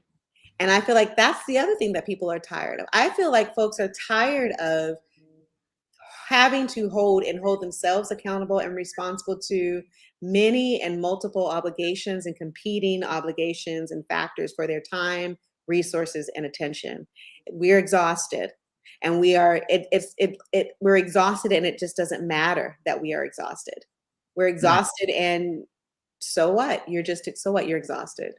And I feel like that's the other thing that people are tired of. I feel like folks are tired of having to hold themselves accountable and responsible to many and multiple obligations and competing obligations and factors for their time, resources, and attention. We're exhausted, and we're exhausted, and it just doesn't matter that we are exhausted. We're exhausted, and so what? You're exhausted.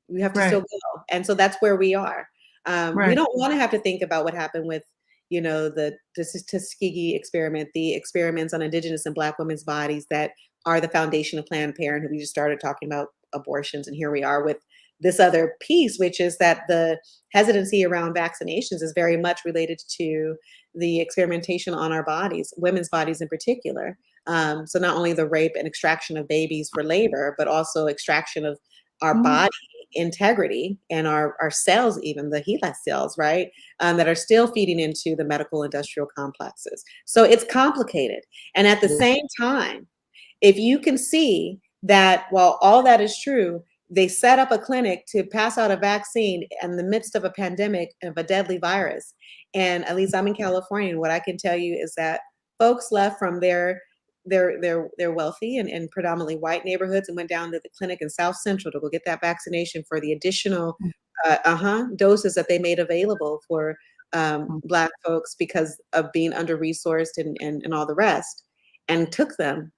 You have to still go. And so that's where we are. We don't want to have to think about what happened with, the Tuskegee experiment, the experiments on Indigenous and Black women's bodies that are the foundation of Planned Parenthood. We just started talking about abortions, and here we are with this other piece, which is that the hesitancy around vaccinations is very much related to the experimentation on our bodies, women's bodies in particular. So not only the rape and extraction of babies for labor, but also extraction of our body integrity and our cells, even the HeLa cells, right? That are still feeding into the medical industrial complexes. So it's complicated. And at the same time, if you can see that while all that is true, they set up a clinic to pass out a vaccine in the midst of a pandemic of a deadly virus. And at least I'm in California, and what I can tell you is that folks left from their wealthy and predominantly white neighborhoods and went down to the clinic in South Central to go get that vaccination for the additional doses that they made available for Black folks because of being under-resourced and all the rest, and took them.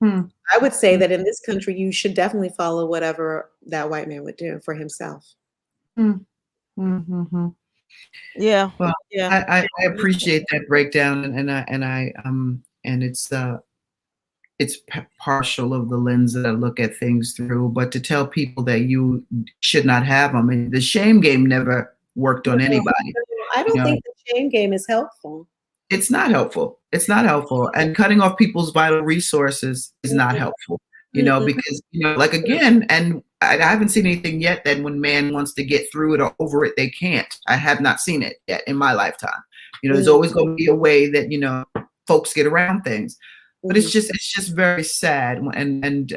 I would say that in this country, you should definitely follow whatever that white man would do for himself. Yeah. Well, yeah. I appreciate that breakdown, and it's partial of the lens that I look at things through. But to tell people that you should not have them, and the shame game never worked on anybody. I don't think the shame game is helpful. It's not helpful. It's not helpful, and cutting off people's vital resources is not helpful. Because like again, and I haven't seen anything yet that when man wants to get through it or over it, they can't. I have not seen it yet in my lifetime. There's always going to be a way that folks get around things, but it's just very sad. And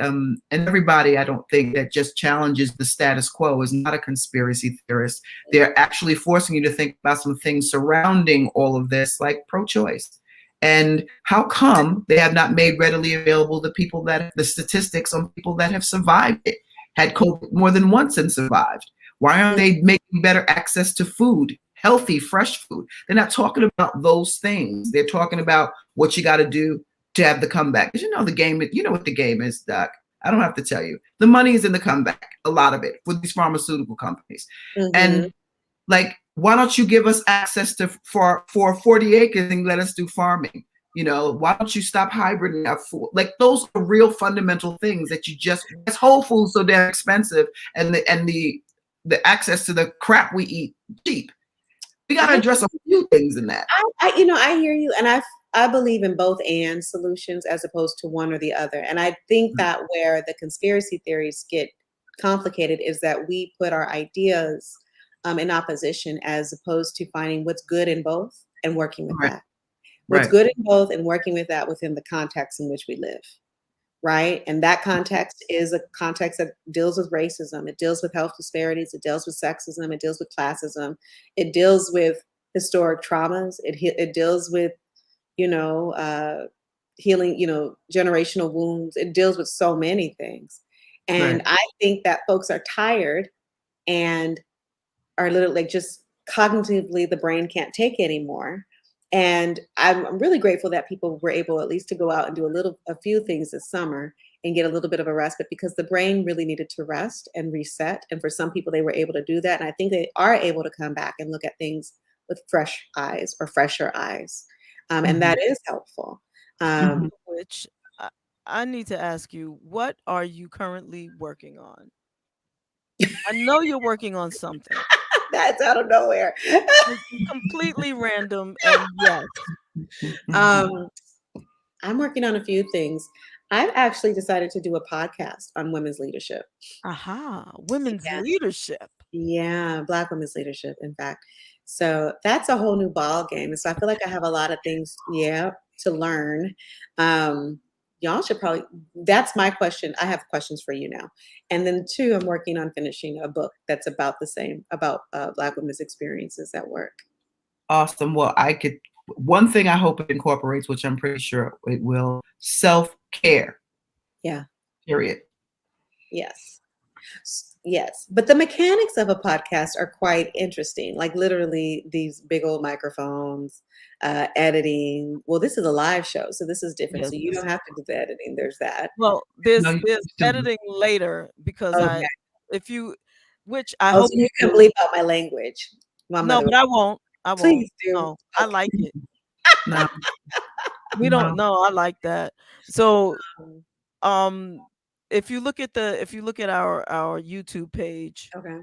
everybody, I don't think, that just challenges the status quo is not a conspiracy theorist. They're actually forcing you to think about some things surrounding all of this, like pro-choice. And how come they have not made readily available the statistics on people that have survived it, had COVID more than once and survived? Why aren't they making better access to food, healthy, fresh food? They're not talking about those things. They're talking about what you got to do to have the comeback. Because the game, what the game is, Doc. I don't have to tell you. The money is in the comeback, a lot of it, for these pharmaceutical companies. And why don't you give us access to for 40 acres and let us do farming? Why don't you stop hybriding our food? Like, those are real fundamental things that it's Whole Foods so damn expensive, and the access to the crap we eat cheap. We got to address a few things in that. I hear you, and I believe in both and solutions as opposed to one or the other. And I think that where the conspiracy theories get complicated is that we put our ideas in opposition as opposed to finding what's good in both and working with that. What's good in both and working with that within the context in which we live, right? And that context is a context that deals with racism. It deals with health disparities. It deals with sexism. It deals with classism. It deals with historic traumas. It deals with, healing, generational wounds. It deals with so many things. And Right. I think that folks are tired and are literally like just cognitively the brain can't take anymore. And I'm really grateful that people were able at least to go out and do a few things this summer and get a little bit of a respite, because the brain really needed to rest and reset. And for some people, they were able to do that. And I think they are able to come back and look at things with fresh eyes or fresher eyes. And that is helpful. Which I need to ask you, what are you currently working on? I know you're working on something. That's out of nowhere. Completely random. And yes. I'm working on a few things. I've actually decided to do a podcast on women's leadership. Women's leadership. Yeah, Black women's leadership, in fact. So that's a whole new ball game. And so I feel like I have a lot of things, to learn. Y'all should probably, that's my question. I have questions for you now. And then 2, I'm working on finishing a book that's about the same, about Black women's experiences at work. Awesome. Well, one thing I hope it incorporates, which I'm pretty sure it will, self-care. Yeah. Period. Yes. Yes. But the mechanics of a podcast are quite interesting. Like literally these big old microphones, editing. Well, this is a live show, so this is different. Yes. So you don't have to do the editing. There's that. Well, there's editing later, because Okay. I hope so you can bleep out my language. No, but I won't. Please do. No, I like it. No. We don't know. I like that. So, if you look at our YouTube page, okay,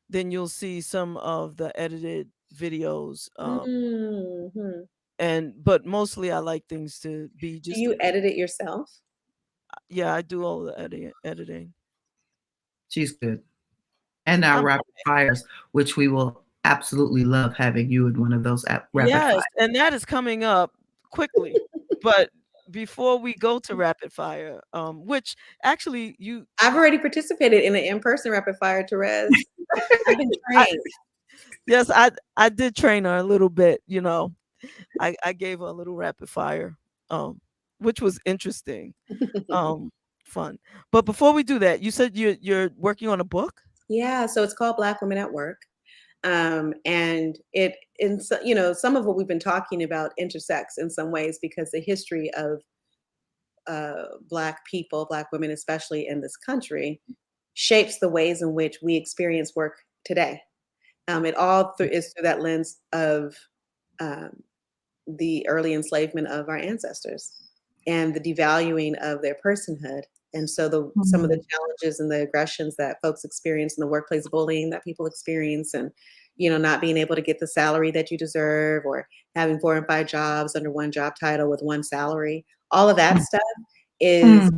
then you'll see some of the edited videos. But mostly I like things to be just. Do you edit it yourself? Yeah, I do all the editing. She's good. And our rapid fires, which we will absolutely love having you in one of those rapid fires. And that is coming up quickly. But before we go to rapid fire, which actually I've already participated in an in-person rapid fire, Terez. I've been trained. Yes, I did train her a little bit, I gave her a little rapid fire, which was interesting, fun. But before we do that, you said you're working on a book? Yeah, so it's called Black Women at Work. And some of what we've been talking about intersects in some ways, because the history of Black people, Black women, especially in this country, shapes the ways in which we experience work today. It all is through that lens of the early enslavement of our ancestors and the devaluing of their personhood. And so some of the challenges and the aggressions that folks experience in the workplace, bullying that people experience, and not being able to get the salary that you deserve, or having 4 and 5 jobs under one job title with one salary, all of that stuff is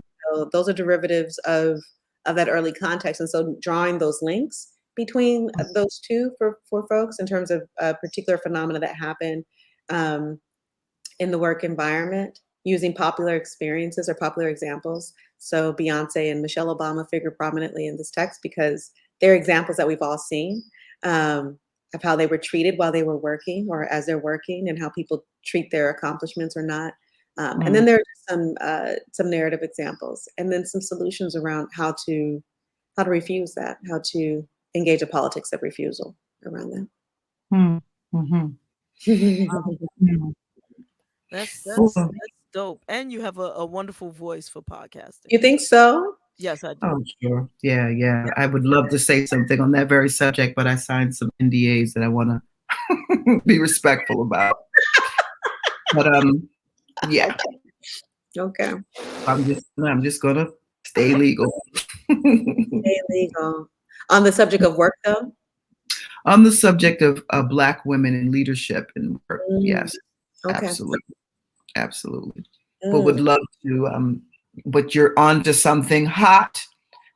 those are derivatives of that early context. And so drawing those links between those two for folks in terms of a particular phenomena that happen in the work environment, using popular experiences or popular examples. So Beyonce and Michelle Obama figure prominently in this text because they're examples that we've all seen of how they were treated while they were working or as they're working, and how people treat their accomplishments or not. And then there are some narrative examples, and then some solutions around how to refuse that, how to engage a politics of refusal around that. That's dope. And you have a wonderful voice for podcasting. You think so? Yes, I do. Oh, sure. Yeah. I would love to say something on that very subject, but I signed some NDAs that I want to be respectful about. But yeah. Okay. I'm just gonna stay legal. Stay legal. On the subject of work, though? On the subject of Black women in leadership and work, yes. Okay. Absolutely. But would love to, but you're on to something hot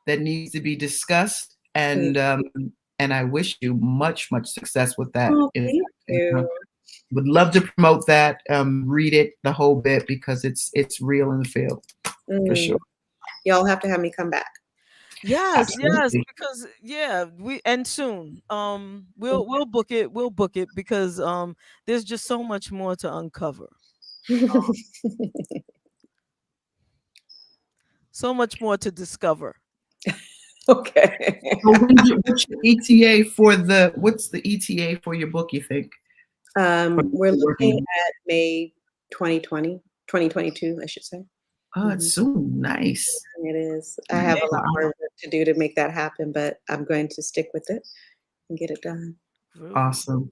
that needs to be discussed. And I wish you much success with that. Oh, thank you. Would love to promote that, read it, the whole bit, because it's real in the field, for sure. Y'all have to have me come back. Yes, Absolutely. because soon. We'll book it because there's just so much more to uncover. So much more to discover. Okay. So what's your ETA for what's the ETA for your book, you think? We're looking at May 2022, I should say. Oh, it's soon. Nice. It is. I have a lot more work to do to make that happen, but I'm going to stick with it and get it done. Awesome.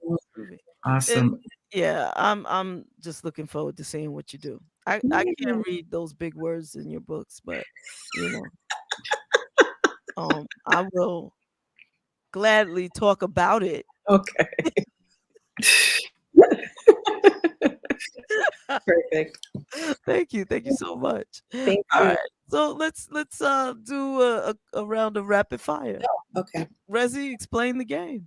Awesome. Yeah, I'm just looking forward to seeing what you do. I can't read those big words in your books, but I will gladly talk about it. Okay. Perfect. Thank you so much. Thank you. All right, so let's do a round of rapid fire. Okay. Rezi, explain the game.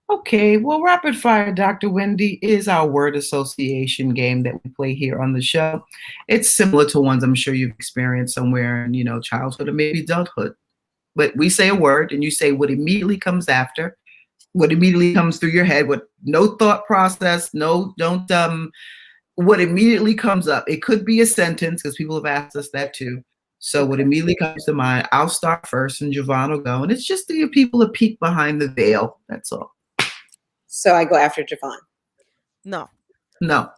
Okay, well, Rapid Fire, Dr. Wendy, is our word association game that we play here on the show. It's similar to ones I'm sure you've experienced somewhere in, childhood or maybe adulthood. But we say a word and you say what immediately comes after, what immediately comes through your head, what no thought process, what immediately comes up. It could be a sentence because people have asked us that too. So what immediately comes to mind, I'll start first and JaVonne will go. And it's just to give people a peek behind the veil. That's all. So I go after JaVonne. No. I'll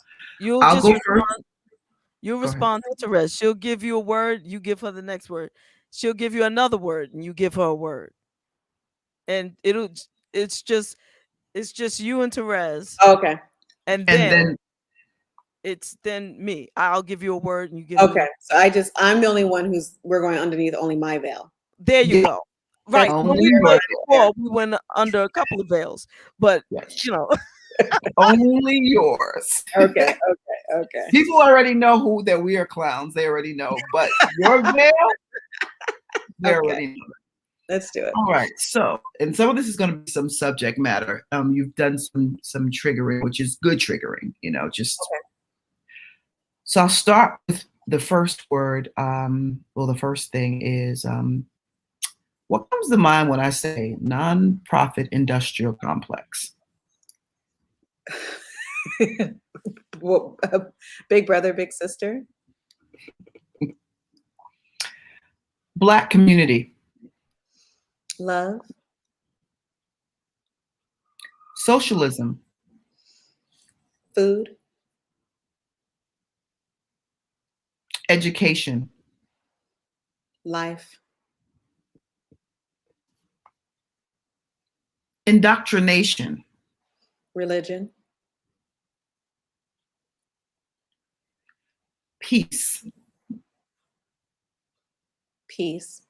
go first. You'll respond to Terez. She'll give you a word, you give her the next word. She'll give you another word and you give her a word. And it's just you and Terez. Okay. And then it's me. I'll give you a word and you give me. So I'm the only one we're going underneath only my veil. There you go. Right. When we went before, we went under a couple of veils, but only yours. Okay. People already know that we are clowns. They already know, but your veil, they already know. Let's do it. All right. So, and some of this is going to be some subject matter. You've done some triggering, which is good triggering. So I'll start with the first word. The first thing is what comes to mind when I say nonprofit industrial complex? Big brother, big sister. Black community. Love. Socialism. Food. Education. Life. Indoctrination. Religion. Peace. Peace.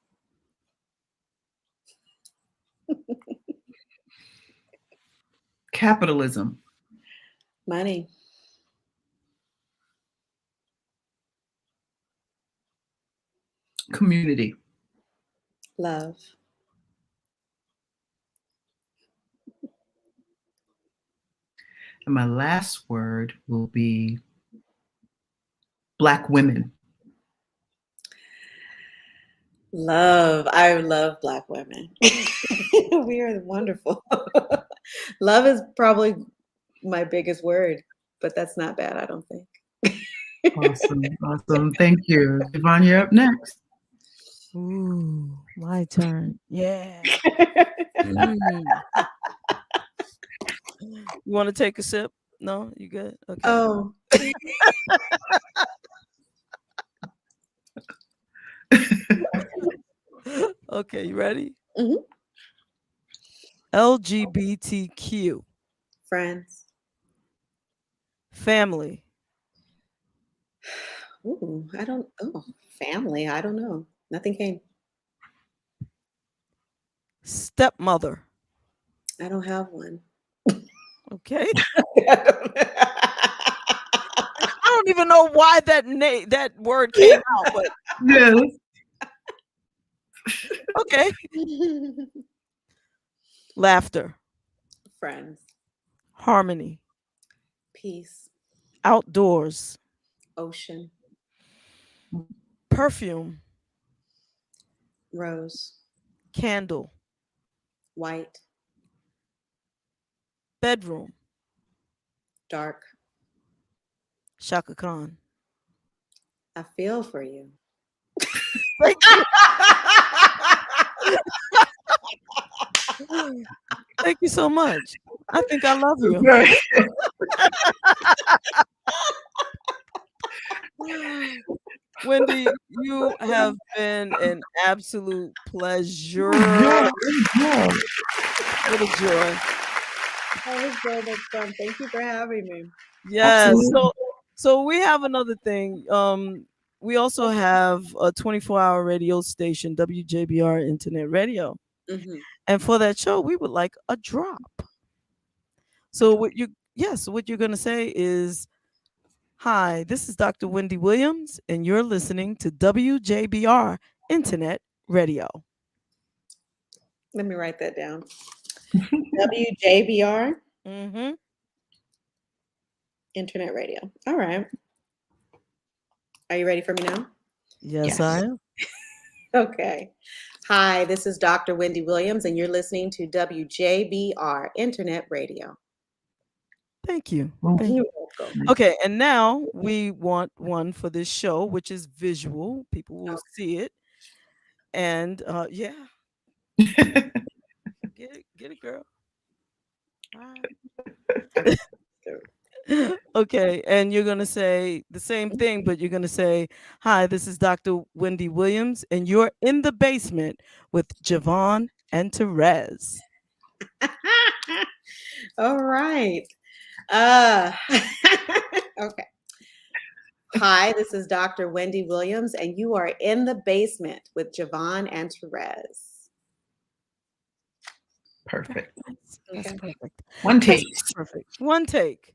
Capitalism. Money. Community. Love. And my last word will be Black women. Love. I love Black women. We are wonderful. Love is probably my biggest word, but that's not bad, I don't think. Awesome. Thank you. JaVonne, you're up next. Ooh, my turn. Yeah. You want to take a sip? No, you good? Okay. Oh. Okay, you ready? Mm-hmm. LGBTQ. Friends. Family. Ooh, family. I don't know. Nothing came. Stepmother. I don't have one. Okay. I don't even know why that word came out, but yes. Okay. Laughter. Friends. Harmony. Peace. Outdoors. Ocean. Perfume. Rose. Candle. White. Bedroom. Dark. Shaka Khan. I feel for you. Thank you. Thank you so much. I think I love you. Wendy, you have been an absolute pleasure. Yeah. What a joy. That was so much fun. Thank you for having me. Yes. Absolutely. So we have another thing. We also have a 24-hour radio station, WJBR Internet Radio. Mhm. And for that show, we would like a drop. So what you're going to say is, hi, this is Dr. Wendy Williams, and you're listening to WJBR Internet Radio. Let me write that down. WJBR Mm-hmm. Internet Radio. All right. Are you ready for me now? Yes, I am. Okay. Hi, this is Dr. Wendy Williams, and you're listening to WJBR Internet Radio. Thank you. Thank You're welcome. Okay, and now we want one for this show, which is visual. People will see it. And yeah. Get it, girl. All right. Okay, and you're going to say the same thing, but you're going to say, hi, this is Dr. Wendy Williams, and you're in the basement with JaVonne and Terez. All right. Okay. Hi, this is Dr. Wendy Williams, and you are in the basement with JaVonne and Terez. Perfect. That's Okay. perfect. One take. That's perfect. One take.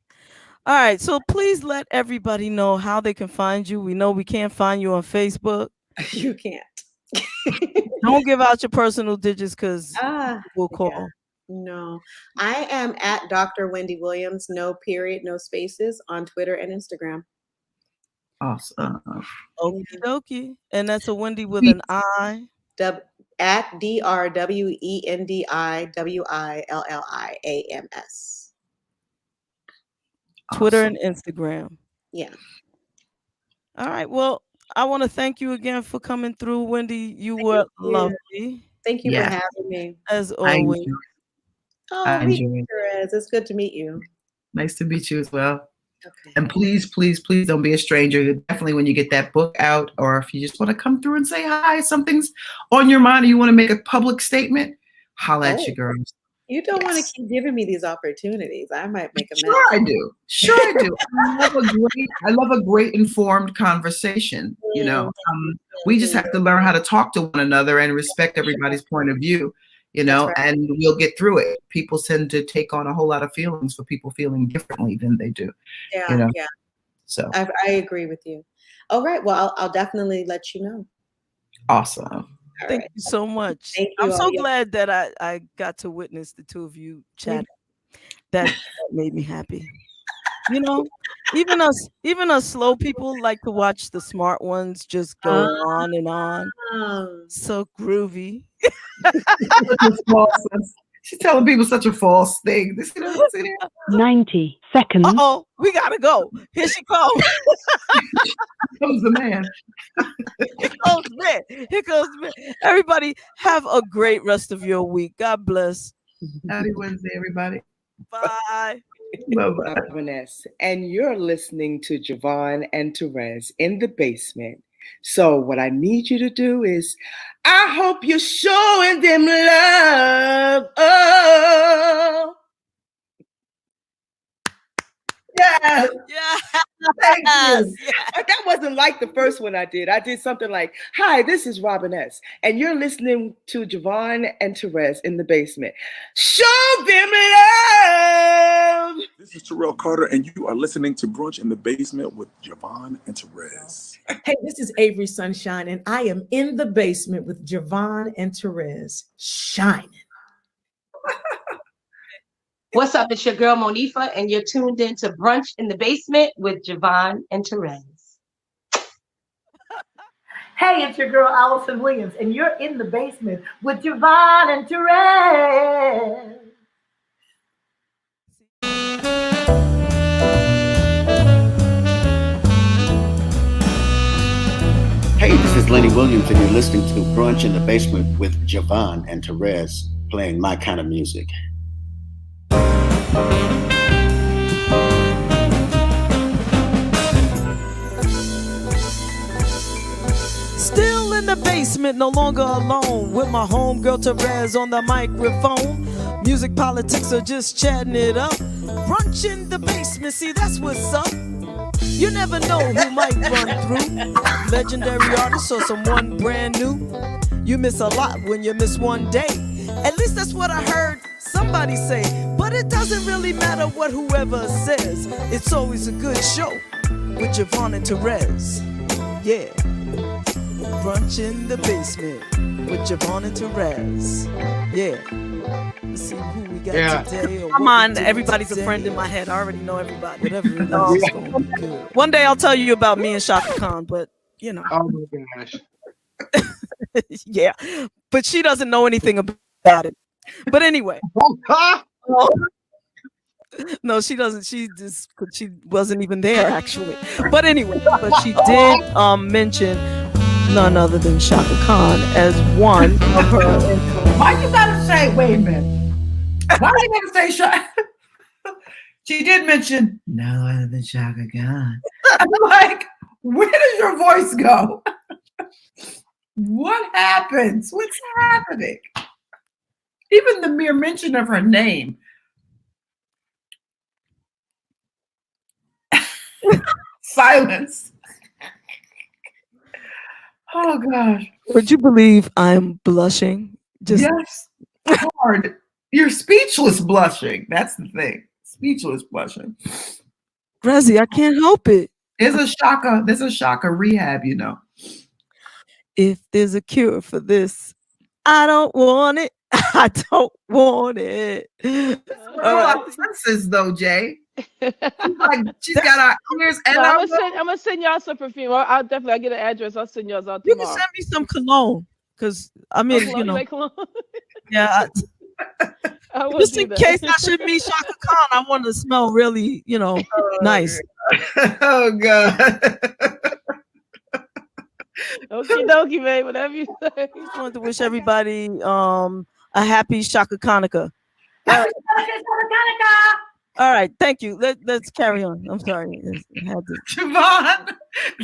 All right, so please let everybody know how they can find you. We know we can't find you on Facebook. You can't. Don't give out your personal digits because we'll call. Yeah. No, I am at Dr. Wendy Williams, no period, no spaces, on Twitter and Instagram. Awesome. Okie dokie. And that's a Wendy with an I. At DrWendiWilliams. Twitter and Instagram. Yeah. All right. Well, I want to thank you again for coming through, Wendy. You were lovely. Thank you for having me. As always. Oh, meet you, Terez. It's good to meet you. Nice to meet you as well. Okay. And please, please, please don't be a stranger. Definitely when you get that book out, or if you just want to come through and say hi, something's on your mind, or you want to make a public statement, holla at you, girls. You don't want to keep giving me these opportunities. I might make a mess. Sure I do. Sure I do. I love a great informed conversation. You know, we just have to learn how to talk to one another and respect everybody's point of view. You know, and we'll get through it. People tend to take on a whole lot of feelings for people feeling differently than they do. Yeah, you know? yeah. So I agree with you. All right. Well, I'll definitely let you know. Awesome. Thank you so much. Thank you. I'm so glad that I got to witness the two of you chatting. That made me happy. You know, even us slow people like to watch the smart ones just go on and on. So groovy. She's telling people such a false thing. 90 seconds. Uh-oh, we gotta go. Here she comes. Here comes the man. Here comes man. Here comes man. Everybody, have a great rest of your week. God bless. Happy Wednesday, everybody. Bye. Bye-bye. And you're listening to JaVonne and Terez in the basement. So what I need you to do is, I hope you're showing them love. Oh. Yes. Yes. Thank you. Yes. That wasn't like the first one I did. I did something like, hi, this is Robin S. And you're listening to JaVonne and Terez in the basement. Show them love. This is Terrell Carter, and you are listening to Brunch in the Basement with JaVonne and Terez. Hey, this is Avery Sunshine, and I am in the basement with JaVonne and Terez, shining. What's up? It's your girl Monifa, and you're tuned in to Brunch in the Basement with JaVonne and Terez. Hey, it's your girl Allison Williams, and you're in the basement with JaVonne and Terez. Hey, this is Wendy Williams, and you're listening to Brunch in the Basement with JaVonne and Terez, playing my kind of music. Still in the basement, no longer alone, with my homegirl Terez on the microphone. Music politics are just chatting it up. Brunch in the basement, see that's what's up. You never know who might run through. Legendary artists or someone brand new. You miss a lot when you miss one day. At least that's what I heard somebody say. But it doesn't really matter what whoever says. It's always a good show with JaVonne and Terez. Yeah. Brunch in the basement with JaVonne and Terez. Yeah. Let's see who we got today. Come on, everybody's a friend in my head. I already know everybody. Whatever it is, it's gonna be good. One day I'll tell you about me and Shaka Khan, but you know. Oh my gosh. Yeah, but she doesn't know anything about it. But anyway. No, she doesn't. She wasn't even there actually. But anyway, but she did mention none other than Shaka Khan as one of her. Why you gotta say? Wait a minute. Why you gotta say Shaka? She did mention no other than Shaka Khan. I'm like, where does your voice go? What happens? What's happening? Even the mere mention of her name. Silence. Oh gosh. Would you believe I'm blushing? Just yes. Hard. You're speechless blushing. That's the thing. Speechless blushing. Rezzy, I can't help it. There's a Shaka rehab, you know. If there's a cure for this, I don't want it. I don't want it. Our senses, though, Jay. She's got our ears and I'm gonna send y'all some perfume. I'll definitely get an address. I'll send y'all out tomorrow. You can send me some cologne, because I mean, you know. Yeah. Just in case I should meet Shaka Khan, I want to smell really, you know, nice. Oh God. Okie dokie, babe. Whatever you say. I just wanted to wish everybody a happy Shaka Hanukkah. All right, thank you. Let's carry on. I'm sorry. I had to.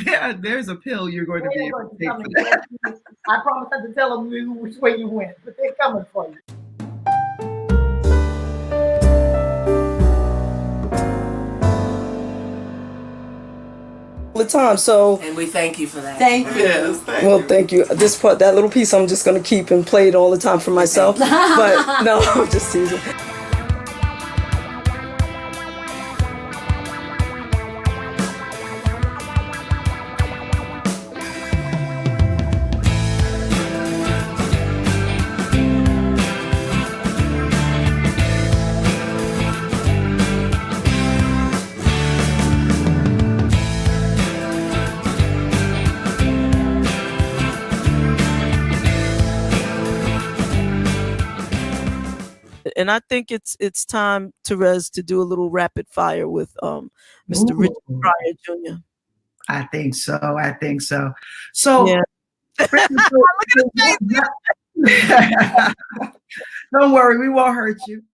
JaVonne, there's a pill you're going to be able to take for that. I promise not to tell them which way you went, but they're coming for you. The time, so and we thank you for that. Thank you. Yes, thank you. This part, that little piece, I'm just gonna keep and play it all the time for myself. But no, I'm just teasing. And I think it's time, Terez, to do a little rapid fire with Mr. Richard Pryor Jr. I think so. So yeah. Don't worry, we won't hurt you.